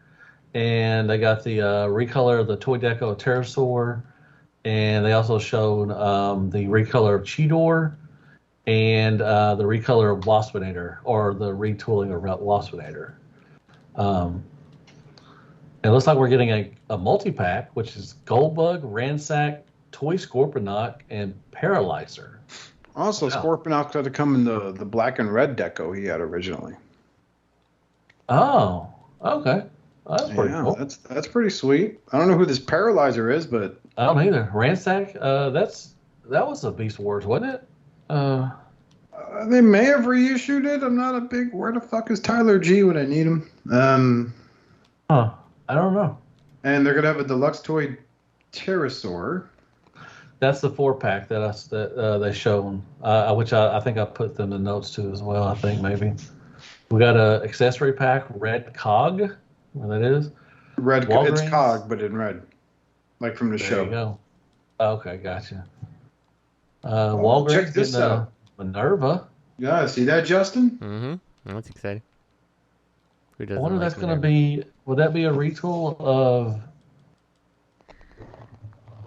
and they got the recolor of the Toy Deco of Pterosaur, and they also showed the recolor of Cheetor, and the recolor of Waspinator, or the retooling of Waspinator. It looks like we're getting a multi-pack, which is Goldbug, Ransack, Toy Scorponok, and Paralyzer. Also, Wow. Scorponok had to come in the black and red deco he had originally. Oh, okay. That's pretty Yeah, cool. that's pretty sweet. I don't know who this Paralyzer is, but I don't either. Ransack, that was a Beast Wars, wasn't it? they may have reissued it. I'm not a big. Where the fuck is Tyler G when I need him? I don't know. And they're gonna have a deluxe toy Pterosaur. That's the 4-pack that they showed, which I think I put them in notes too as well. I think maybe we got a accessory pack, Red Cog. What that is? Red. Walgreens? It's Cog, but in red, like from the There show. you go. Okay, gotcha. Walgreens check this getting out. Minerva. Yeah, see that, Justin? Mm-hmm. That's exciting. Who I doesn't wonder if like that's going to Minerva? be. Would that be a retool of?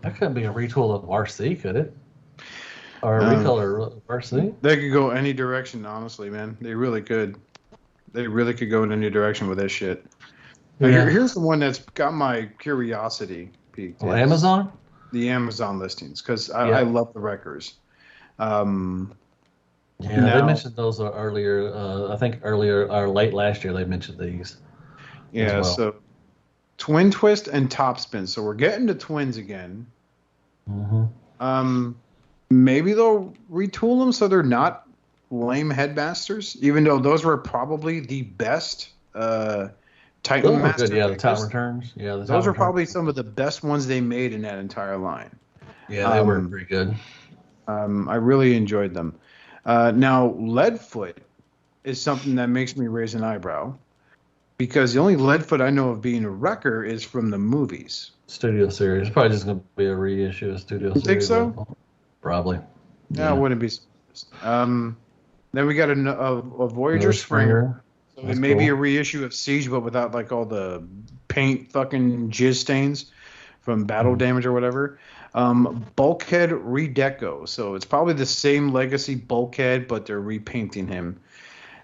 That couldn't be a retool of RC, could it? Or a recolor of RC? They could go any direction, honestly, man. They really could. They really could go in any direction with this shit. Now, Yeah. here's the one that's got my curiosity peaked. Well, is Amazon. The Amazon listings, because Yeah. I love the records. Yeah, they Now- mentioned those earlier. I think earlier or late last year they mentioned these. Yeah, well. so Twin Twist and Topspin. So we're getting to twins again. Mm-hmm. Maybe they'll retool them so they're not lame headmasters, even though those were probably the best Titan Those were Master good. Yeah, the figures. Titan Returns. Yeah, the Those Titan were probably Returns. some of the best ones they made in that entire line. Yeah, they were pretty good. I really enjoyed them. Now, Leadfoot is something that makes me raise an eyebrow, because the only Leadfoot I know of being a wrecker is from the movies. Studio series. It's probably just going to be a reissue of Studio You series. think so? Probably. Yeah, I wouldn't be surprised. Then we got a Voyager Springer. So That's it may be a cool. reissue of Siege, but without like all the paint fucking jizz stains from battle damage or whatever. Bulkhead redeco. So it's probably the same legacy Bulkhead, but they're repainting him.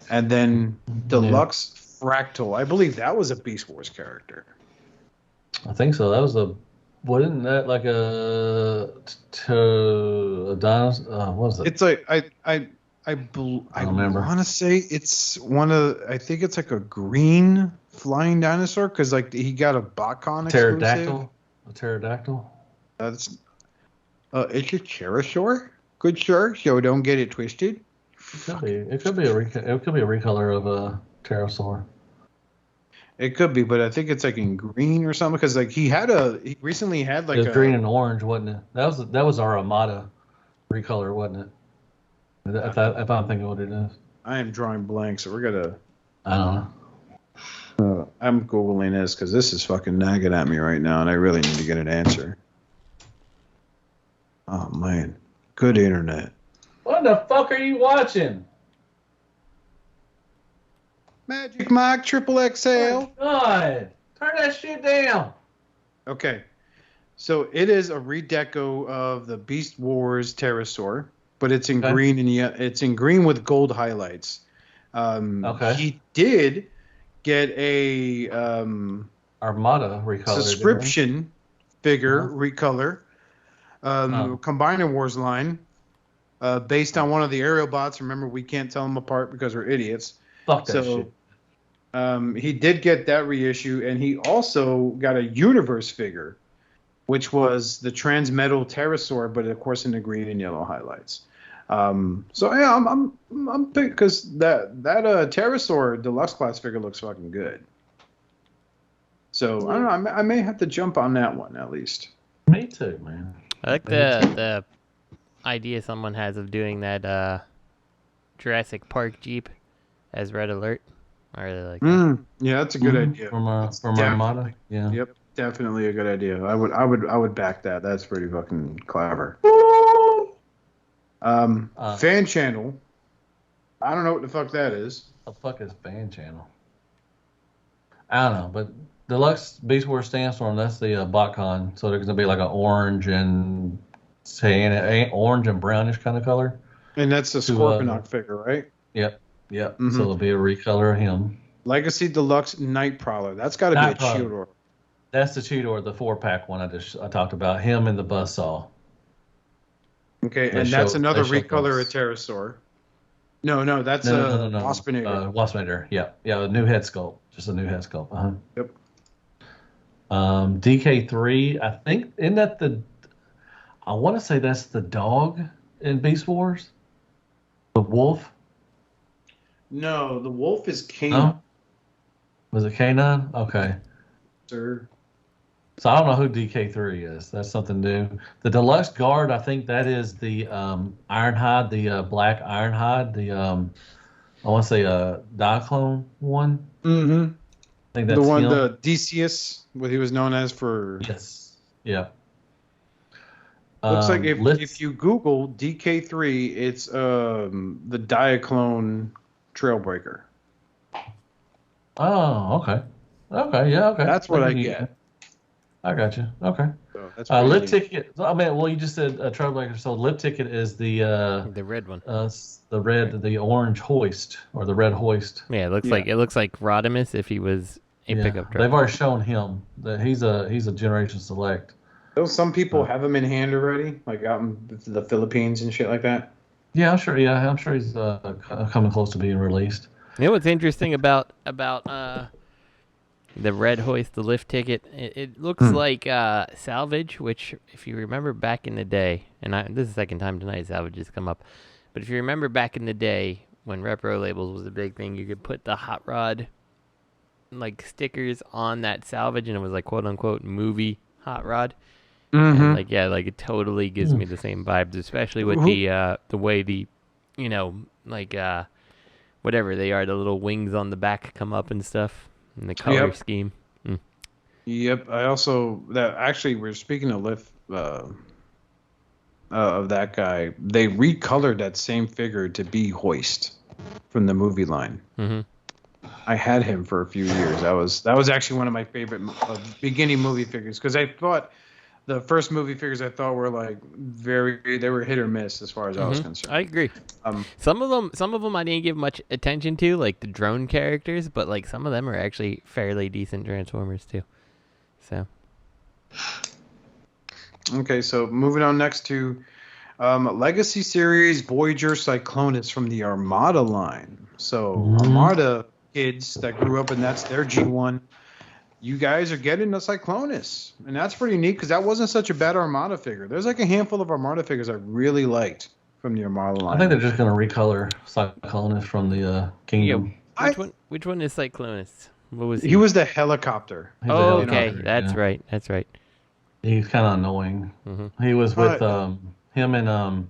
And then Deluxe Fractal. I believe that was a Beast Wars character. I think so. That was wasn't that like a dinosaur? What was it? It's like I remember. want to say it's one of. I think it's like a green flying dinosaur because like he got a Botcon exclusive. Pterodactyl. A pterodactyl. That's it's a pterosaur. Good sir, so don't get it twisted. It could be a recolor of a pterosaur. It could be, but I think it's like in green or something because like he recently had like It was a green and orange, wasn't it? That was our Armada recolor, wasn't it? If I'm thinking what it is. I am drawing blank, so we're gonna. I don't know. I'm googling this because this is fucking nagging at me right now, and I really need to get an answer. Oh man, good internet. What the fuck are you watching? Magic Mike Triple XL. God, turn that shit down. Okay, so it is a redeco of the Beast Wars Pterosaur, but it's in green and it's in green with gold highlights. Okay. He did get a Armada recolor. subscription figure recolor, Combiner Wars line, based on one of the aerial bots. Remember, we can't tell them apart because we're idiots. Fuck that shit. He did get that reissue, and he also got a Universe figure, which was the Transmetal Pterosaur, but of course in the green and yellow highlights. So yeah, I'm because that Pterosaur deluxe class figure looks fucking good. So I don't know. I may have to jump on that one at least. Me too, man. I like the idea someone has of doing that Jurassic Park Jeep as Red Alert. I really like that. Yeah, that's a good idea. From Definitely. Armada. Yeah. Yep, definitely a good idea. I would back that. That's pretty fucking clever. Fan channel. I don't know what the fuck that is. The fuck is fan channel? I don't know, but Deluxe Beast Wars Sandstorm, that's the Botcon. So there's gonna be like an orange and orange and brownish kind of color. And that's the Scorponok figure, right? Yep. So there'll be a recolor of him. Legacy Deluxe Night Prowler. That's got to be a Cheetor. That's the Cheetor, the 4-pack one I talked about. Him and the Buzzsaw. Okay, and that's another recolor of Pterosaur. No, that's a Waspinator. Waspinator, yeah, a new head sculpt, just a new head sculpt. Yep. DK3, I think, isn't that I want to say that's the dog in Beast Wars. The wolf. No, the wolf is Canine. No? Was it Canine? Okay. Sir. So I don't know who DK3 is. That's something new. The Deluxe Guard, I think that is the Ironhide, the black Ironhide, the I want to say Diaclone one. Mm-hmm. I think that's the one, him. the Decius, what he was known as for. Yes. Yeah. Looks like if you Google DK3, it's the Diaclone Trailbreaker. Oh, okay. Okay, yeah, okay. That's what I get. I got you. Okay. So that's Lip Ticket. I mean, well, you just said Trailbreaker. So Lip Ticket is the red one. The orange hoist or the red hoist. Yeah, it looks like Rodimus if he was a pickup truck. They've already shown him that he's a Generation Select. Though some people have him in hand already, like out in the Philippines and shit like that. Yeah, I'm sure. Yeah, I'm sure he's coming close to being released. You know what's interesting about the red hoist, the lift ticket? It looks like salvage, which if you remember back in the day, and this is the second time tonight salvage has come up, but if you remember back in the day when repro labels was a big thing, you could put the hot rod like stickers on that salvage, and it was like quote unquote movie hot rod. And it totally gives me the same vibes, especially with the way the, whatever they are, the little wings on the back come up and stuff, and the color scheme. Yep. I also we're speaking of lift of that guy. They recolored that same figure to be Hoist from the movie line. Mm-hmm. I had him for a few years. That was actually one of my favorite beginning movie figures because I thought. The first movie figures I thought were they were hit or miss as far as I was concerned. I agree. Some of them I didn't give much attention to, like the drone characters, but like some of them are actually fairly decent Transformers too. So. Okay, so moving on next to Legacy Series Voyager Cyclonus from the Armada line. So Armada kids that grew up and that's their G1. You guys are getting a Cyclonus, and that's pretty neat because that wasn't such a bad Armada figure. There's like a handful of Armada figures I really liked from the Armada line. I think they're just going to recolor Cyclonus from the Kingdom. Yeah. Which one is Cyclonus? What was he? He was the helicopter. Okay, that's right. He's kind of annoying. Mm-hmm. He was with him and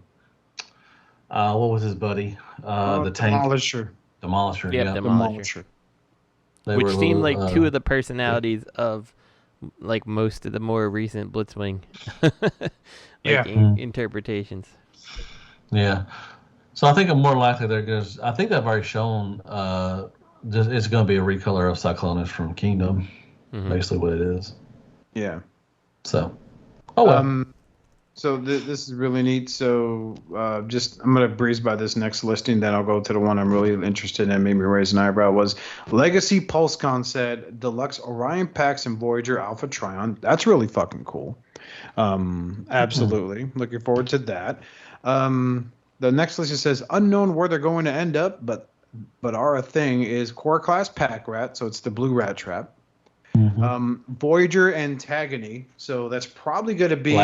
what was his buddy? The tank. Demolisher. Yeah, Demolisher. Which seemed like two of the personalities of like most of the more recent Blitzwing interpretations. Yeah. So I think I'm more likely I think they've already shown it's going to be a recolor of Cyclonus from Kingdom. Basically what it is. Yeah. So. Oh well. So this is really neat. So I'm going to breeze by this next listing, then I'll go to the one I'm really interested in, made me raise an eyebrow, was Legacy Pulsecon said Deluxe Orion Pax and Voyager Alpha Trion. That's really fucking cool. Absolutely. Looking forward to that. The next listing says unknown where they're going to end up, but our thing is Core Class Pack Rat, so it's the blue rat trap. Voyager Antagony, so that's probly going to be...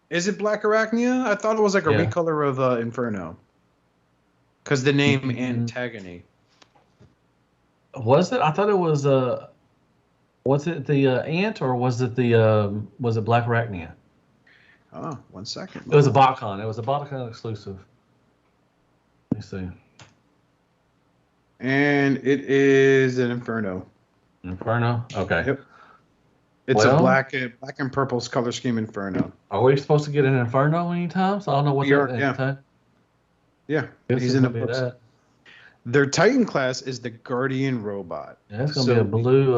Is it Black Arachnia? I thought it was like a recolor of Inferno. Because the name Antagony. Was it? I thought it was Was it the ant or was it was it Black Arachnia? Oh, 1 second. It was a Botcon. It was a Botcon exclusive. Let me see. And it is an Inferno. Inferno? Okay. Yep. It's a black and purple color scheme Inferno. Are we supposed to get an Inferno anytime? So I don't know what Yeah, he's in the books. Their Titan class is the Guardian Robot. Yeah, it's gonna be a blue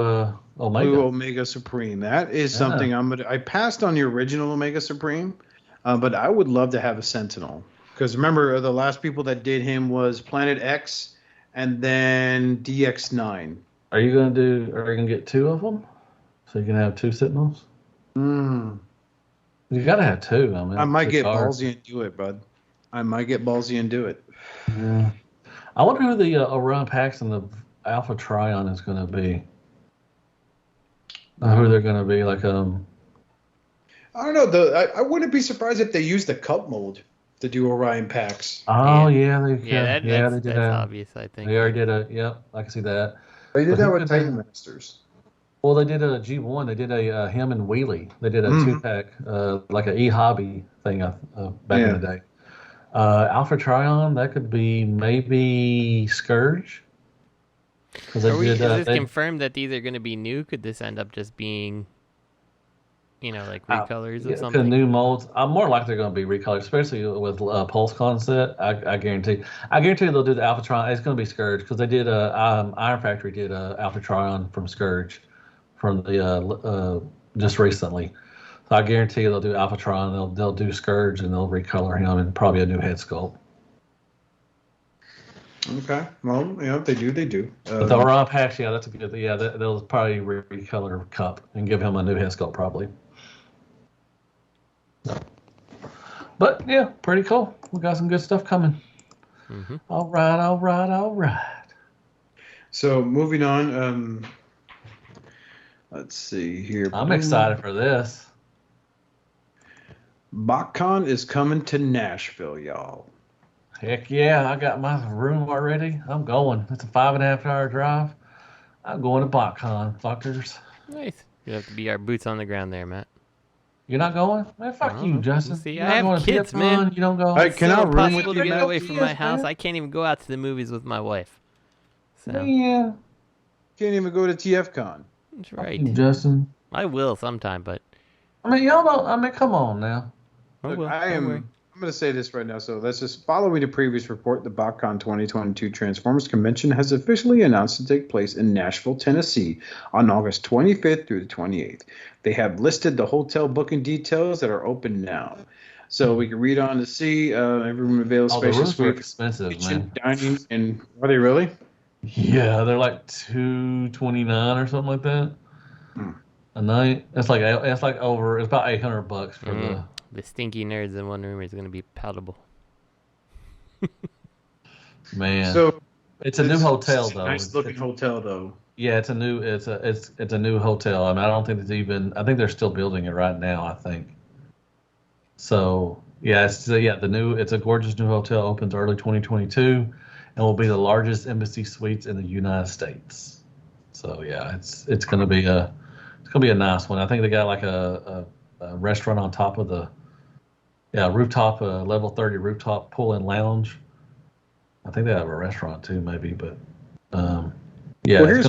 Omega. Blue Omega Supreme. That is something I passed on the original Omega Supreme, but I would love to have a Sentinel. Because remember, the last people that did him was Planet X and then DX9. Are you gonna get 2 of them? So you can have 2 Sentinels? You gotta have 2. I might get ballsy and do it, bud. I might get ballsy and do it. Yeah. I wonder who the Orion Pax and the Alpha Trion is going to be. Who they're going to be, like I don't know. I wouldn't be surprised if they used the cup mold to do Orion Pax. Oh yeah, they did that's that. Obvious, I think. They already did Yep, I can see that. They did that with Titan Masters. Well, they did a G1. They did a him and Wheelie. They did a 2-pack, like an e-hobby thing back in the day. Alpha Trion, that could be maybe Scourge. Is this confirmed that these are going to be new? Could this end up just being, like recolors of something? New molds. I'm more likely they're going to be recolors, especially with Pulse Concept. I guarantee. I guarantee they'll do the Alpha Trion. It's going to be Scourge because they did Iron Factory did Alpha Trion from Scourge from the just recently. So I guarantee they'll do Alpha Trion, they'll do Scourge, and they'll recolor him and probably a new head sculpt. Okay. Well, if they do, they do. But the Orion Pax, that's a good. Yeah, they'll probably recolor Cup and give him a new head sculpt probably. But yeah, pretty cool. We got some good stuff coming. Mm-hmm. All right. So moving on. Let's see here. I'm excited for this. Botcon is coming to Nashville, y'all. Heck yeah, I got my room already. I'm going. It's a 5.5 hour drive. I'm going to Botcon, fuckers. Nice. You have to be our boots on the ground there, Matt. You're not going? Man, fuck you, Justin. See, I have kids, man. You don't go. Hey, can I room with you? To get away from my house. I can't even go out to the movies with my wife. So. Yeah. Can't even go to TFCon. That's right. Fuck you, Justin. I will sometime, but. Y'all don't. Come on now. Look, I'm going to say this right now. So let's just following the previous report. The Botcon 2022 Transformers Convention has officially announced to take place in Nashville, Tennessee on August 25th through the 28th. They have listed the hotel booking details that are open now. So we can read on to see every room available, spacious suite, expensive, kitchen, dining, and are they really? Yeah, they're like $229 or something like that a night. It's like over. It's about $800 for the stinky nerds in one room is going to be palatable. Man, so it's a new hotel though. Nice looking hotel though. Yeah, it's a new hotel. I don't think it's even. I think they're still building it right now. I think. So yeah, it's a gorgeous new hotel. Opens early 2022, and will be the largest embassy suites in the United States. So yeah, it's gonna be a nice one. I think they got like a restaurant on top of the rooftop, level 30 rooftop pool and lounge. I think they have a restaurant too, maybe, but yeah. Well, here's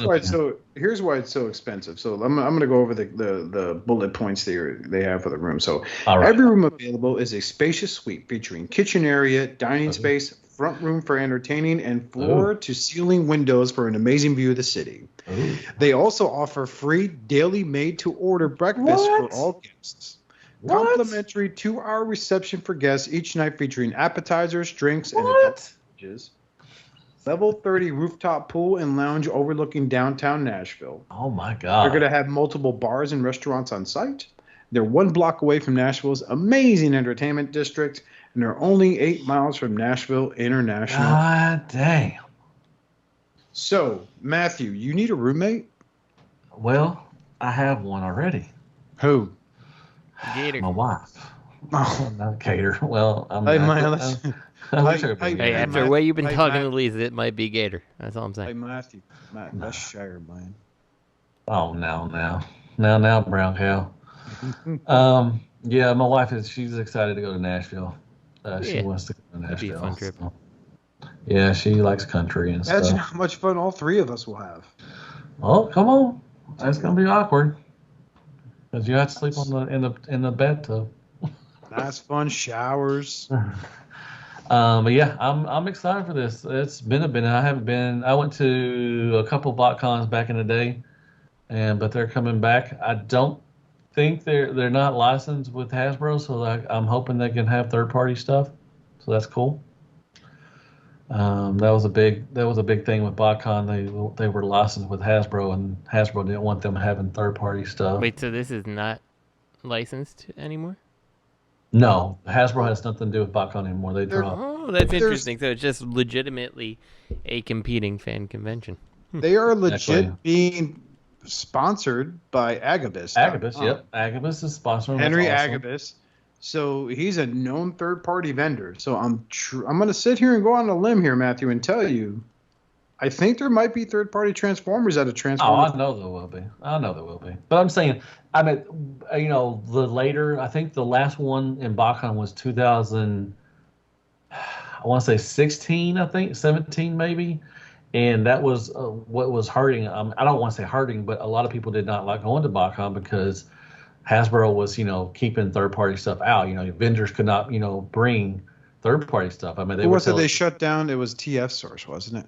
why it's so expensive. So I'm going to go over the bullet points they have for the room. So every room available is a spacious suite featuring kitchen area, dining space, front room for entertaining, and floor-to-ceiling windows for an amazing view of the city. Ooh. They also offer free daily made-to-order breakfast for all guests. Complimentary 2-hour reception for guests each night featuring appetizers, drinks, and beverages. Level 30 rooftop pool and lounge overlooking downtown Nashville. Oh, my God. They're going to have multiple bars and restaurants on site. They're 1 block away from Nashville's amazing entertainment district, and they're only 8 miles from Nashville International. God damn. So, Matthew, you need a roommate? Well, I have one already. Who? Gator. My wife. Oh, not Gator. Well, I'm hey, after the way you've been talking to Lisa, it might be Gator. That's all I'm saying. Hey, Matthew. That's Shire, man. Oh, now, brown cow. Yeah, my wife she's excited to go to Nashville. She Yeah, wants to go to that'd be a Nashville. fun trip. So, yeah, she likes country and Imagine stuff. how much fun all three of us will have. Oh, come on, that's gonna be awkward because you have to sleep on in the bathtub. Nice fun showers. But yeah, I'm excited for this. It's been a minute. I went to a couple Botcons back in the day, but they're coming back. I don't think they're not licensed with Hasbro, so I'm hoping they can have third party stuff. So that's cool. That was a big thing with Botcon. They were licensed with Hasbro, and Hasbro didn't want them having third party stuff. Wait, so this is not licensed anymore? No, Hasbro has nothing to do with Botcon anymore. They dropped. Oh, that's interesting. So it's just legitimately a competing fan convention. They are legit Exactly. being sponsored by Agabus. Agabus, yep. Agabus is sponsoring. Henry That's awesome. Agabus. So he's a known third-party vendor. So I'm going to sit here and go on a limb here, Matthew, and tell you, I think there might be third-party Transformers at a Oh, Transformers. I know there will be. But I'm saying, the later, I think the last one in Botcon was 2000, I want to say 16, I think, 17 maybe. And that was what was hurting. I don't want to say hurting, but a lot of people did not like going to Botcon because Hasbro was, keeping third-party stuff out. Vendors could not, bring third-party stuff. I mean, Who was it they shut down? It was TF Source, wasn't it?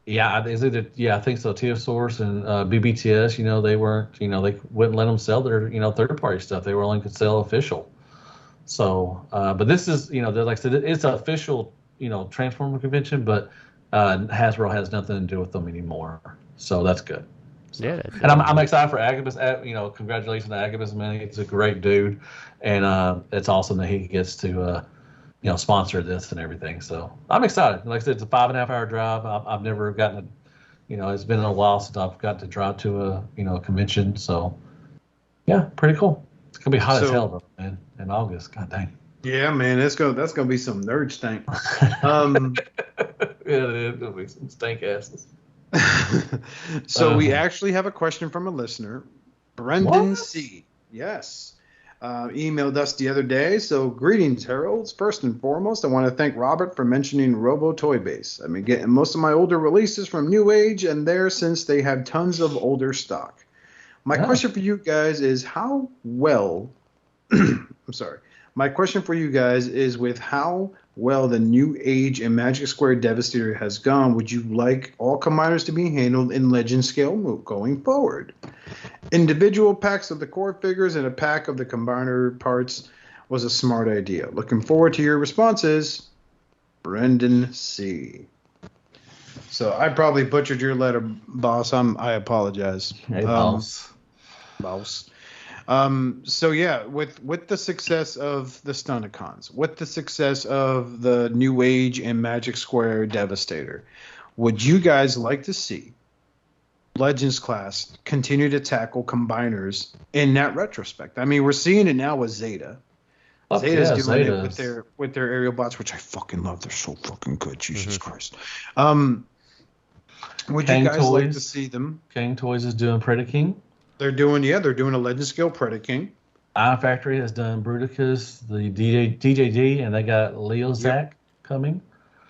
Yeah, I think so. TF Source and BBTS, they weren't, they wouldn't let them sell their, third-party stuff. They were only could sell official. So, but this is, like I said, it's an official, Transformer convention, but Hasbro has nothing to do with them anymore. So that's good. So, Yeah, that's and I'm excited for Agabus. Congratulations to Agabus, man. He's a great dude, and it's awesome that he gets to, sponsor this and everything. So I'm excited. Like I said, it's a 5.5 hour drive. I've never gotten it's been a while since I've got to drive to a convention. So yeah, pretty cool. It's gonna be hot as hell though, man, in August. God dang. Yeah, man, that's gonna be some nerd stank. Yeah, it's gonna be some stank asses. So we actually have a question from a listener, Brendan What? C. Yes. Emailed us the other day. So greetings, Heralds. First and foremost, I want to thank Robert for mentioning Robo Toy Base. I've been getting most of my older releases from New Age and there since they have tons of older stock. My question for you guys is how well I'm sorry. My question for you guys is with how well the New Age and Magic Square Devastator has gone, would you like all combiners to be handled in Legend scale going forward? Individual packs of the core figures and a pack of the combiner parts was a smart idea. Looking forward to your responses, Brendan C. So I probably butchered your letter, boss. I apologize. Hey, boss. Boss. So yeah, with the success of the Stunticons, with the success of the New Age and Magic Square Devastator, would you guys like to see Legends class continue to tackle combiners in that retrospect? I mean, we're seeing it now with Zeta. Zeta's doing it with their aerial bots, which I fucking love. They're so fucking good. Jesus Christ. Would King you guys Toys. like to see them? King Toys is doing Predaking. They're doing a Legend scale Predaking. Iron Factory has done Bruticus, the DJD, and they got Leo Zach coming.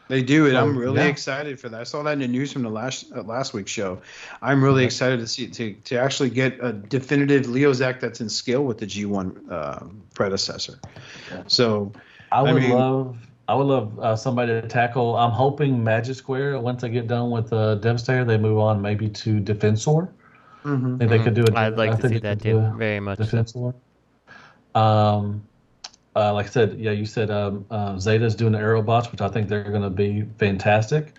They do, and So, I'm really yeah. excited for that. I saw that in the news from the last week's show. I'm really excited to see to actually get a definitive Leo Zach that's in scale with the G1 predecessor. So I would love somebody to tackle. I'm hoping Magic Square, once they get done with Devastator, they move on maybe to Defensor. I think they could do it. I'd like to see that too, very much. Defensor. Like I said, yeah, you said Zeta's doing the Aerobots, which I think they're going to be fantastic.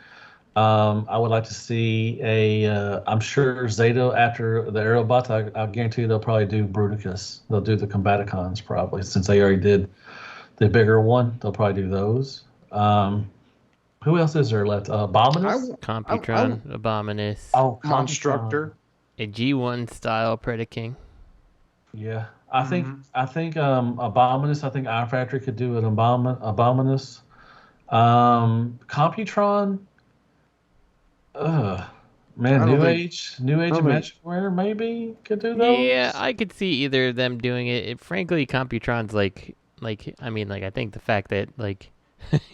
I would like to see I'm sure Zeta after the Aerobots, I guarantee they'll probably do Bruticus. They'll do the Combaticons probably, since they already did the bigger one. They'll probably do those. Who else is there left? Abominus? Computron, Abominus, Oh, Constructor. a G1 style Predaking. Yeah, I think Abominus. I think Iron Factory could do an Abominus. Computron. Man, I don't New think- Age I and don't think- Magic Square maybe could do those. Yeah, I could see either of them doing it. Frankly, Computron's I think the fact that like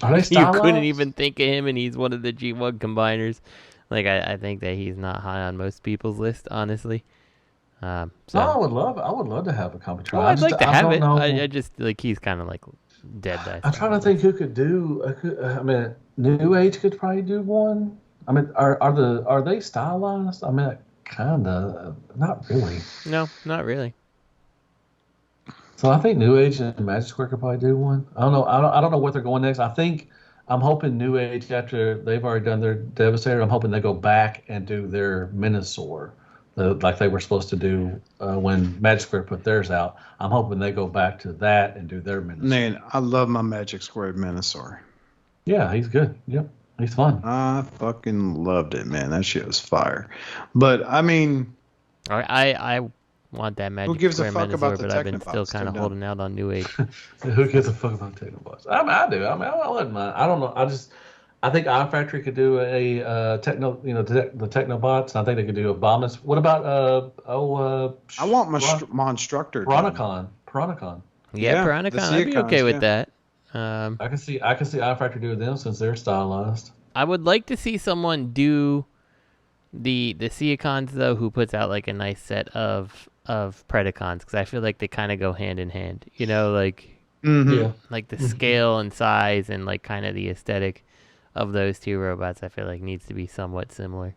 Are they you stylized? couldn't even think of him, and he's one of the G1 combiners. Like I think that he's not high on most people's list, honestly. So No, I would love to have a Computron. well, I'd like to have don't it. know. I just like he's kind of like dead. I'm trying to think who could do. I mean, New Age could probably do one. I mean, are they stylized? I mean, kind of. Not really. No, not really. So I think New Age and Magic Square could probably do one. I don't know. I don't know what they're going next. I'm hoping New Age, after they've already done their Devastator, I'm hoping they go back and do their Minosaur, like they were supposed to do when Magic Square put theirs out. I'm hoping they go back to that and do their Minosaur. Man, I love my Magic Squared Minosaur. Yeah, he's good. Yep, he's fun. I fucking loved it, man. That shit was fire. But I mean, I want that Magic gives a Square fuck about Minosaur, the but I've been Technobots? still kind Too of dumb. holding out on New Age. Who gives a fuck about Technobots? I do. I mean, I wouldn't mind. I don't know. I think Iron Factory could do a the Technobots. And I think they could do Abominus. What about I want my Monstructor. Piranacon. Yeah, the Piranacon, I'd be okay Seacons, with yeah. that. I can see Iron Factory doing them since they're stylized. I would like to see someone do the Seacons though, who puts out like a nice set of Predacons, because I feel like they kind of go hand in hand. You know, like Mhm. Yeah. like the scale and size and like kind of the aesthetic of those two robots. I feel like needs to be somewhat similar.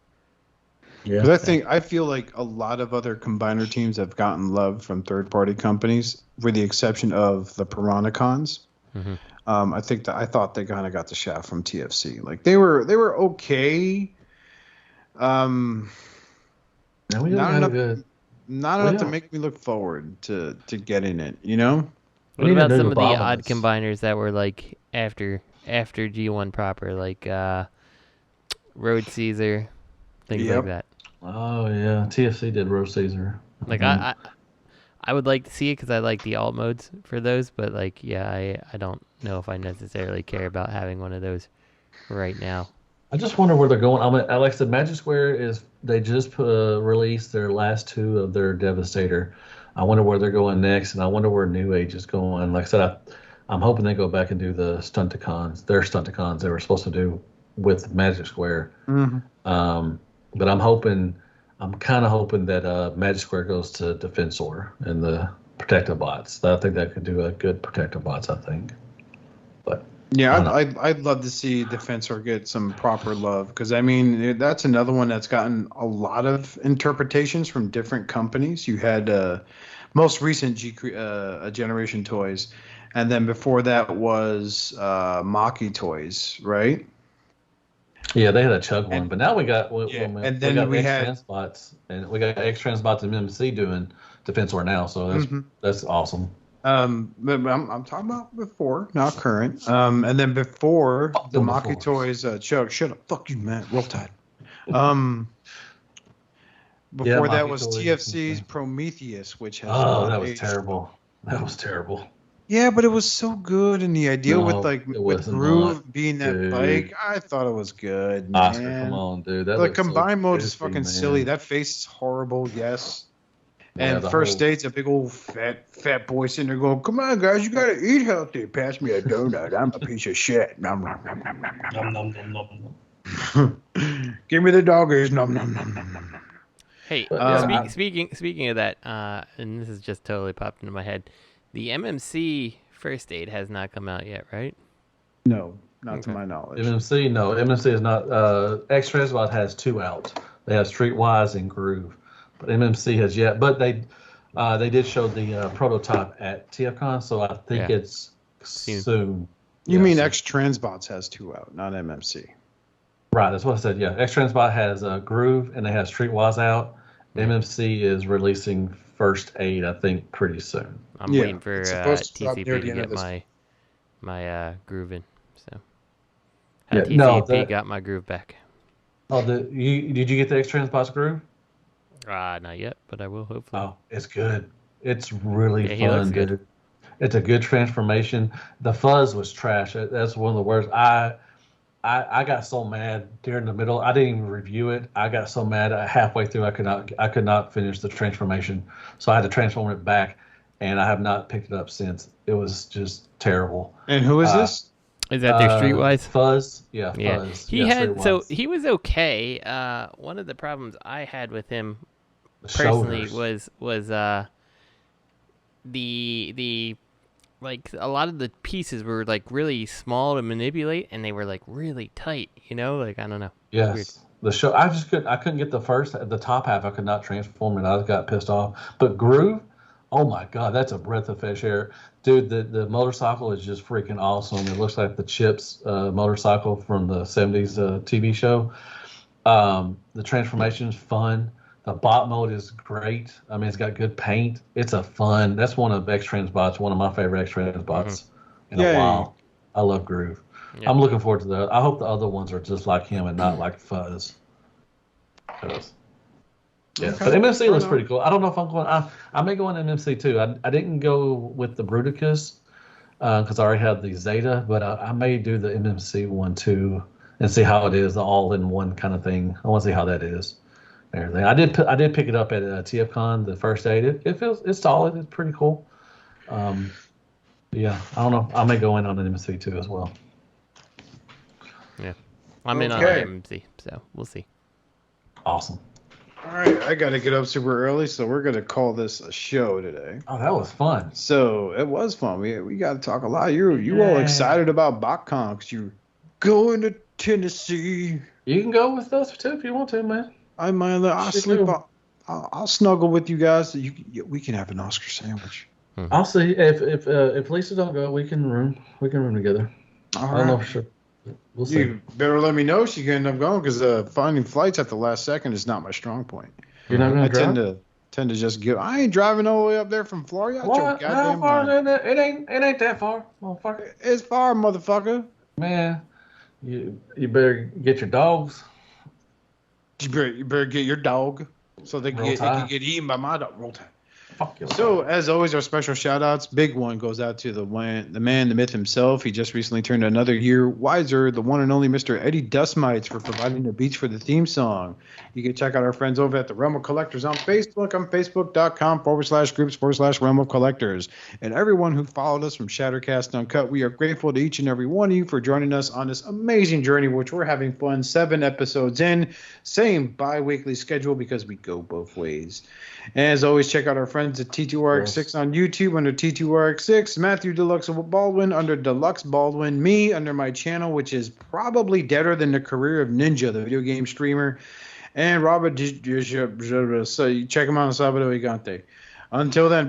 Yeah. Because I feel like a lot of other combiner teams have gotten love from third-party companies, with the exception of the Piranacons. Mhm. I thought they kind of got the shaft from TFC. Like they were okay. Now we Not don't enough- good. Not Well, enough to yeah. make me look forward to getting it. You know. What need to about do some of the Abominus. odd combiners that were like after G1 proper, like Road Caesar, things Yep. like that. Oh yeah, TFC did Rose Caesar. Like I would like to see it because I like the alt modes for those, but like I don't know if I necessarily care about having one of those right now. I just wonder where they're going. I mean, like I said, Magic Square they just released their last two of their Devastator. I wonder where they're going next, and I wonder where New Age is going. Like I said, I'm hoping they go back and do their Stunticons they were supposed to do with Magic Square. Mm-hmm. But I'm kind of hoping that Magic Square goes to Defensor and the Protectobots. I think that could do a good Protectobots, I think. But Yeah, I I'd love to see Defensor get some proper love, because I mean that's another one that's gotten a lot of interpretations from different companies. You had most recent Generation Toys, and then before that was Maki Toys, right? yeah, they had a Chug one, but now we got and then we had X-Transbots, and we got X-Transbots and MC doing Defensor now, so that's awesome. but I'm talking about before, not current. And then before the Maki Toys, Chug, shut up, fuck you, man, roll tide. Before that Maki was Toys. TFC's Prometheus, which has That was aged. terrible. That was terrible. Yeah, but it was so good, and the idea No, with it with was Groove not, being that dude. bike, I thought it was good. Oscar, Man. come on, dude. That The looks so combined mode is goofy, fucking man. silly. That face is horrible. Yes. Yeah, And the first whole- date's a big old fat boy sitting there going, "Come on, guys, you gotta eat healthy. Pass me a donut. I'm a piece of shit. Nom nom nom nom nom nom. Nom, nom, nom, nom. Give me the doggies. Nom nom nom nom nom nom." Hey, Yeah, speaking of that, and this has just totally popped into my head, the MMC First Aid has not come out yet, right? No, not to Okay. my knowledge. MMC, no. MMC is not. X-Transbot has 2 out. They have Streetwise and Groove. But MMC has yet. But they did show the prototype at TFCon, so I think Yeah. it's soon. You Yeah, mean so- X Transbots has 2 out, not MMC. Right, that's what I said. Yeah, X-Transbot has Groove, and they have Streetwise out. MMC is releasing First Aid, I think, pretty soon. I'm Yeah, waiting for it's supposed to drop TCP near to the end get of this- my groove in. So Yeah, TCP no, that- got my groove back. Oh, did you get the X-Transbot's Groove? Not yet, but I will hopefully. Oh, it's good. It's really Yeah, he looks fun, good. dude. It's a good transformation. The fuzz was trash. That's one of the worst. I I got so mad during the middle. I didn't even review it. I got so mad halfway through I could not finish the transformation. So I had to transform it back, and I have not picked it up since. It was just terrible. And who is this? Is that their Streetwise? Fuzz. Yeah, Yeah. Fuzz. He yeah, had so Streetwise. he was okay. One of the problems I had with him The personally shoulders. was the like a lot of the pieces were like really small to manipulate, and they were like really tight. You know, like I don't know. Yes. Weird. The show. I couldn't get the top half. I could not transform it. I got pissed off. But Groove, oh my God, that's a breath of fresh air, dude. The motorcycle is just freaking awesome. It looks like the Chips motorcycle from the '70s TV show. The transformation is fun. The bot mode is great. I mean, it's got good paint. It's a fun. That's one of X-Trans bots. One of my favorite X-Trans bots in a while. I love Groove. Yeah. I'm looking forward to that. I hope the other ones are just like him and not like Fuzz. Yeah, okay. But MMC looks pretty cool. I don't know if I'm going. I may go on MMC too. I didn't go with the Bruticus because I already had the Zeta, but I may do the MMC one too and see how it is, the all-in-one kind of thing. I want to see how that is. Everything. I did pick it up at TFCon, the first aid. It's solid. It's pretty cool. Yeah, I don't know. I may go in on an MMC too as well. Yeah, I'm in on MMC, so we'll see. Awesome. All right, I got to get up super early, so we're going to call this a show today. Oh, that was fun. So it was fun. We got to talk a lot. You all excited about Botcon because you're going to Tennessee. You can go with us too if you want to, man. I'll sleep. I'll snuggle with you guys. So we can have an Oscar sandwich. I'll see if Lisa don't go, we can room together. All right. I don't know for sure. We'll see. You better let me know if she can end up going because finding flights at the last second is not my strong point. You're not going to drive? tend to just give. I ain't driving all the way up there from Florida. What? How far? It ain't that far, motherfucker. It's far, motherfucker. Man, you better get your dogs. You better get your dog so they can get eaten by my dog. Roll Tide. Fuck you. So, as always, our special shout-outs. Big one goes out to the man, the myth himself. He just recently turned another year wiser, the one and only Mr. Eddie Dustmightz for providing the beats for the theme song. You can check out our friends over at the Realm of Collectors on Facebook, on facebook.com/groups/Realm of Collectors. And everyone who followed us from Shattered Cast Uncut, we are grateful to each and every one of you for joining us on this amazing journey, which we're having fun. 7 episodes in, same bi-weekly schedule because we go both ways. And as always, check out our friends at T2RX6 on YouTube under T2RX6, Matthew Deluxe Baldwin under Deluxe Baldwin, me under my channel, which is probably deader than the career of Ninja, the video game streamer, and Robert so you check him out on Sabado-gigante. Until then,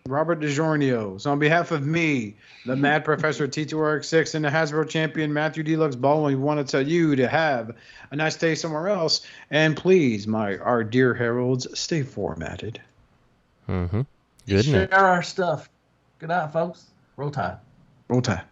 Robert DiGiorno. So on behalf of me, the Mad Professor T2RX6, and the Hasbro Champion Matthew Deluxe Baldwin, we want to tell you to have a nice day somewhere else. And please, our dear heralds, stay formatted. Mm-hmm. Good night. Share our stuff. Good night, folks. Roll Tide. Roll Tide.